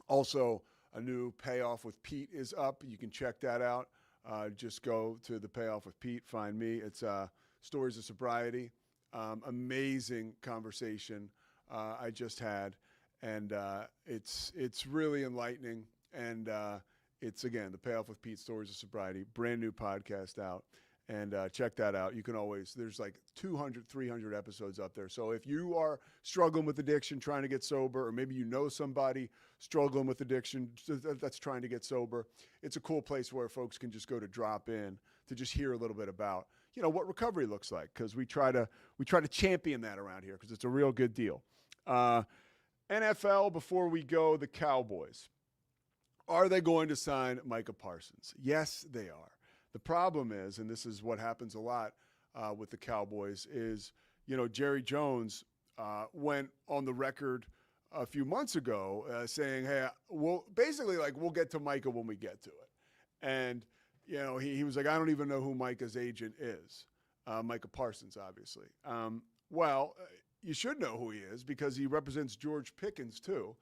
S10: Also, a new Payoff with Pete is up. You can check that out. Just go to the Payoff with Pete, find me. It's Stories of Sobriety. Amazing conversation I just had, and it's really enlightening. And it's, again, the Payoff with Pete, Stories of Sobriety, brand new podcast out. And check that out. You can always, there's like 200, 300 episodes up there. So if you are struggling with addiction, trying to get sober, or maybe you know somebody struggling with addiction that's trying to get sober, it's a cool place where folks can just go to drop in to just hear a little bit about, you know, what recovery looks like, because we try to champion that around here because it's a real good deal. NFL, before we go, the Cowboys. Are they going to sign Micah Parsons? Yes, they are. The problem is, and this is what happens a lot with the Cowboys, is, you know, Jerry Jones went on the record a few months ago saying, hey, we'll get to Micah when we get to it. And, you know, he was like, I don't even know who Micah's agent is. Micah Parsons, obviously. Well, you should know who he is because he represents George Pickens, too.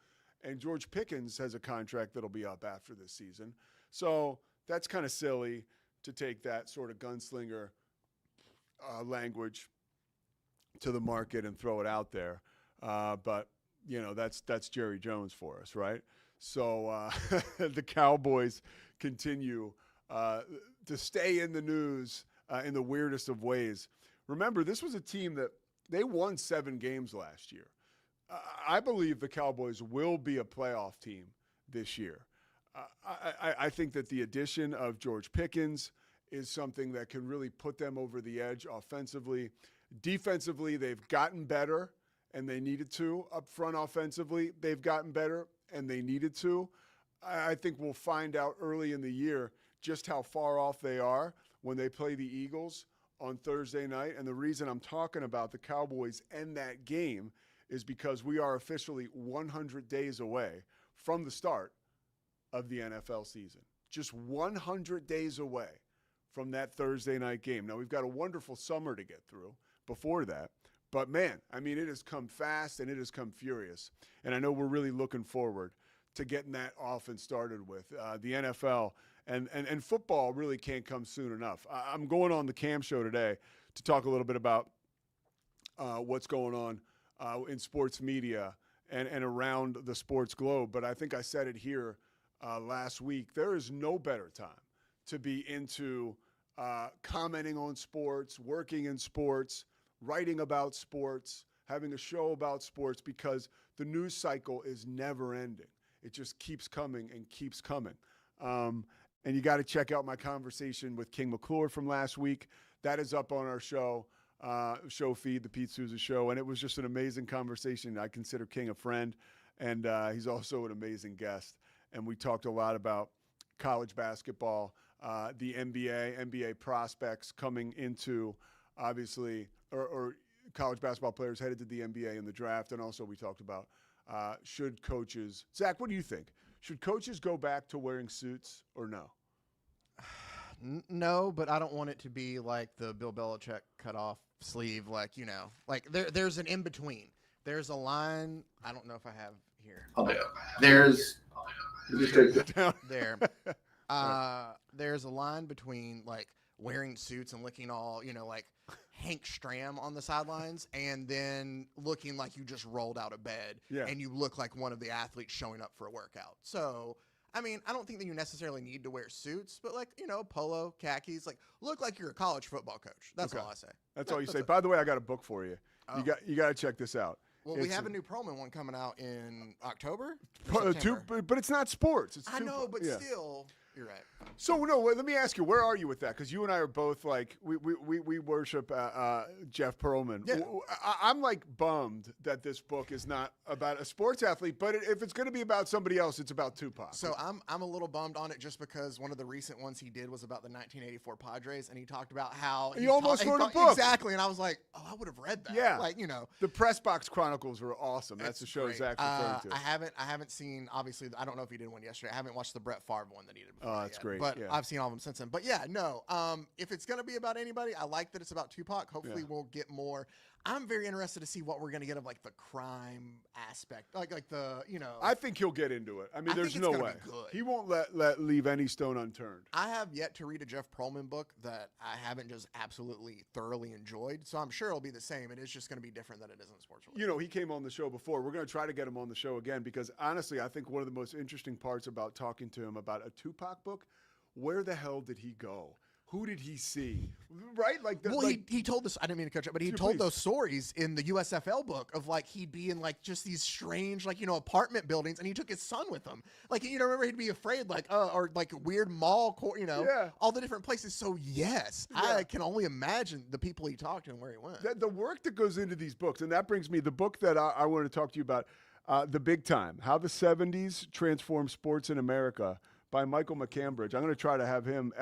S10: And George Pickens has a contract that'll be up after this season. So that's kind of silly to take that sort of gunslinger language to the market and throw it out there. But, you know, that's Jerry Jones for us, right? So the Cowboys continue to stay in the news in the weirdest of ways. Remember, this was a team that they won 7 games last year. I believe the Cowboys will be a playoff team this year. I think that the addition of George Pickens is something that can really put them over the edge offensively. Defensively, they've gotten better, and they needed to. Up front offensively, they've gotten better, and they needed to. I think we'll find out early in the year just how far off they are when they play the Eagles on Thursday night. And the reason I'm talking about the Cowboys and that game is because we are officially 100 days away from the start of the NFL season. Just 100 days away from that Thursday night game. Now, we've got a wonderful summer to get through before that. But, man, I mean, it has come fast and it has come furious. And I know we're really looking forward to getting that off and started with. The NFL and football really can't come soon enough. I'm going on the Cam Show today to talk a little bit about what's going on in sports media and around the sports globe. But I think I said it here last week. There is no better time to be into commenting on sports, working in sports, writing about sports, having a show about sports, because the news cycle is never ending. It just keeps coming and keeps coming. And you got to check out my conversation with King McClure from last week. That is up on our show feed, The Pete Sousa Show. And it was just an amazing conversation. I consider King a friend, and he's also an amazing guest. And we talked a lot about college basketball, the NBA prospects coming into, obviously, or college basketball players headed to the NBA in the draft. And also we talked about should coaches, Zach, what do you think? Should coaches go back to wearing suits or no?
S17: No, but I don't want it to be like the Bill Belichick cut off sleeve, like, you know, like there's an in between. There's a line. I don't know if I have here.
S18: There's just take it down.
S17: There. There's a line between like wearing suits and looking all, you know, like Hank Stram on the sidelines, and then looking like you just rolled out of bed, and you look like one of the athletes showing up for a workout. So, I mean, I don't think that you necessarily need to wear suits, but like, you know, polo, khakis, like look like you're a college football coach. That's all I say.
S10: That's all you say. By the way, I got a book for you.
S17: Oh.
S10: You got to check this out.
S17: Well, we have a new Perlman one coming out in October.
S10: But it's not sports.
S17: I know, but still, you're right.
S10: So no, let me ask you, where are you with that? Because you and I are both like we worship Jeff Perlman.
S17: Yeah.
S10: I'm like bummed that this book is not about a sports athlete, but if it's going to be about somebody else, it's about Tupac.
S17: So I'm a little bummed on it just because one of the recent ones he did was about the 1984 Padres, and he talked about how
S10: he almost wrote a book.
S17: Exactly, and I was like, oh, I would have read that.
S10: Yeah,
S17: like, you know,
S10: the Press Box Chronicles were awesome. That's the show
S17: great.
S10: Zach's referring to.
S17: I haven't seen, obviously, I don't know if he did one yesterday. I haven't watched the Brett Favre one that he did before.
S10: Oh, that's great.
S17: But
S10: yeah.
S17: I've seen all of them since then. But yeah, no. If it's gonna be about anybody, I like that it's about Tupac. Hopefully, we'll get more. I'm very interested to see what we're gonna get of like the crime aspect, like the, you know.
S10: I think he'll get into it. I mean, there's no way he won't let leave any stone unturned.
S17: I have yet to read a Jeff Perlman book that I haven't just absolutely thoroughly enjoyed. So I'm sure it'll be the same. It is just going to be different than it is in sports.
S10: You know, he came on the show before. We're going to try to get him on the show again because honestly, I think one of the most interesting parts about talking to him about a Tupac book, where the hell did he go? Who did he see? Right? Like,
S17: he told this. I didn't mean to cut you, but he told those stories in the USFL book of like he'd be in like just these strange, like, you know, apartment buildings, and he took his son with him. Like, you know, remember he'd be afraid, like, or like weird mall, you know, all the different places. So yes, I can only imagine the people he talked to and where he went.
S10: The work that goes into these books, and that brings me the book that I want to talk to you about, The Big Time: How the 70s Transformed Sports in America, by Michael McCambridge. I'm going to try to have him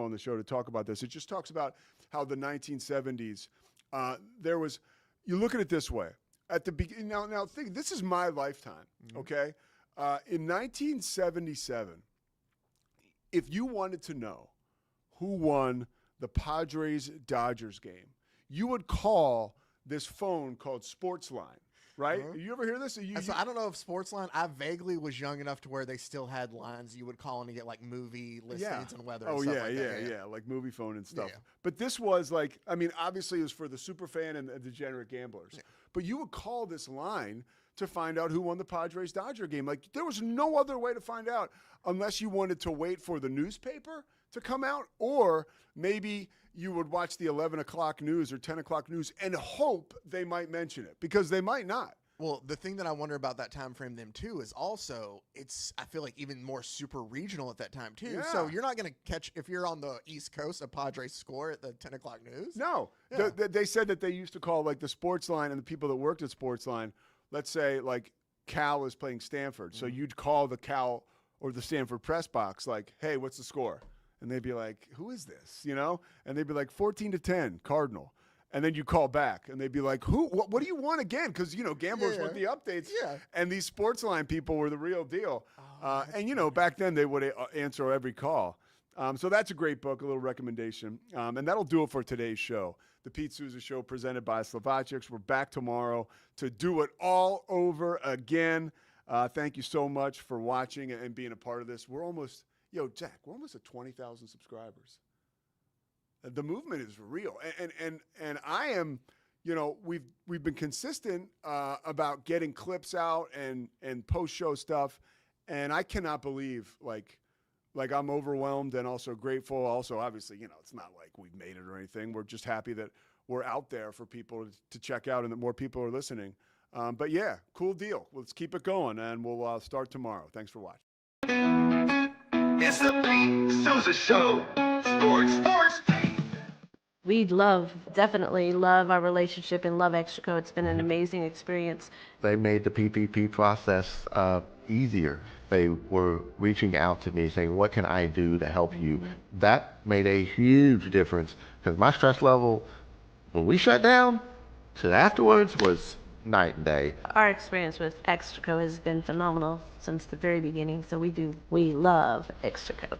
S10: on the show to talk about this. It just talks about how the 1970s, there was, you look at it this way, at the beginning, now think, this is my lifetime, okay? In 1977, if you wanted to know who won the Padres-Dodgers game, you would call this phone called Sportsline. Right? You ever hear this?
S17: So I don't know if Sportsline, I vaguely was young enough to where they still had lines you would call in to get like movie listings and weather and stuff like that.
S10: Like movie phone and stuff. Yeah. But this was like, I mean, obviously it was for the super fan and the degenerate gamblers. Yeah. But you would call this line to find out who won the Padres-Dodger game. Like, there was no other way to find out unless you wanted to wait for the newspaper to come out, or maybe you would watch the 11 o'clock news or 10 o'clock news and hope they might mention it, because they might not.
S17: Well, the thing that I wonder about that time frame then too is also I feel like even more super regional at that time too. Yeah. So you're not going to catch, if you're on the East Coast, a Padres score at the 10 o'clock news.
S10: No. Yeah. They said that they used to call like the Sportsline and the people that worked at Sportsline, let's say like Cal is playing Stanford. So you'd call the Cal or the Stanford press box like, hey, what's the score? And they'd be like, who is this? You know? And they'd be like 14-10 Cardinal. And then you call back and they'd be like, who, what do you want again? Because, you know, gamblers want the updates. Yeah. And these Sportsline people were the real deal. And, you know, back then they would answer every call. So that's a great book, a little recommendation. And that'll do it for today's show. The Pete Sousa Show, presented by Slovakics. We're back tomorrow to do it all over again. Thank you so much for watching and being a part of this. We're almost, Jack, we're almost at 20,000 subscribers. The movement is real. And I am, you know, we've been consistent about getting clips out and post-show stuff. And I cannot believe, like I'm overwhelmed and also grateful. Also, obviously, you know, it's not like we've made it or anything. We're just happy that we're out there for people to check out and that more people are listening. But yeah, cool deal. Let's keep it going, and we'll start tomorrow. Thanks for watching.
S1: It's the Pete Sousa Show. Sports.
S4: We definitely love our relationship and love Extraco. It's been an amazing experience.
S5: They made the PPP process easier. They were reaching out to me saying, what can I do to help you? That made a huge difference, because my stress level, when we shut down, to afterwards was night and day.
S4: Our experience with Extraco has been phenomenal since the very beginning, so we love Extraco.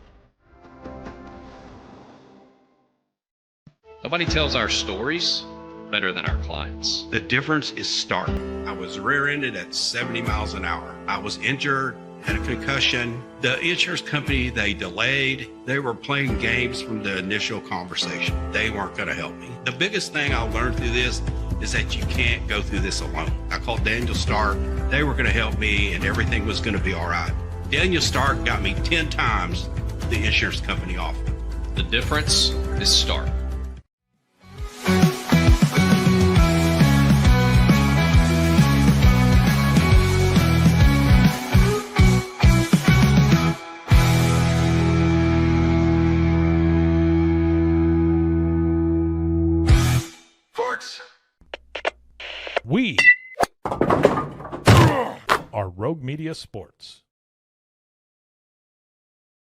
S2: Nobody tells our stories better than our clients.
S19: The difference is stark. I was rear-ended at 70 miles an hour. I was injured, had a concussion. The insurance company, they delayed. They were playing games from the initial conversation. They weren't going to help me. The biggest thing I learned through this is that you can't go through this alone. I called Daniel Stark. They were going to help me and everything was going to be all right. Daniel Stark got me 10 times the insurance company offered.
S2: The difference is stark.
S7: We are Rogue Media Sports.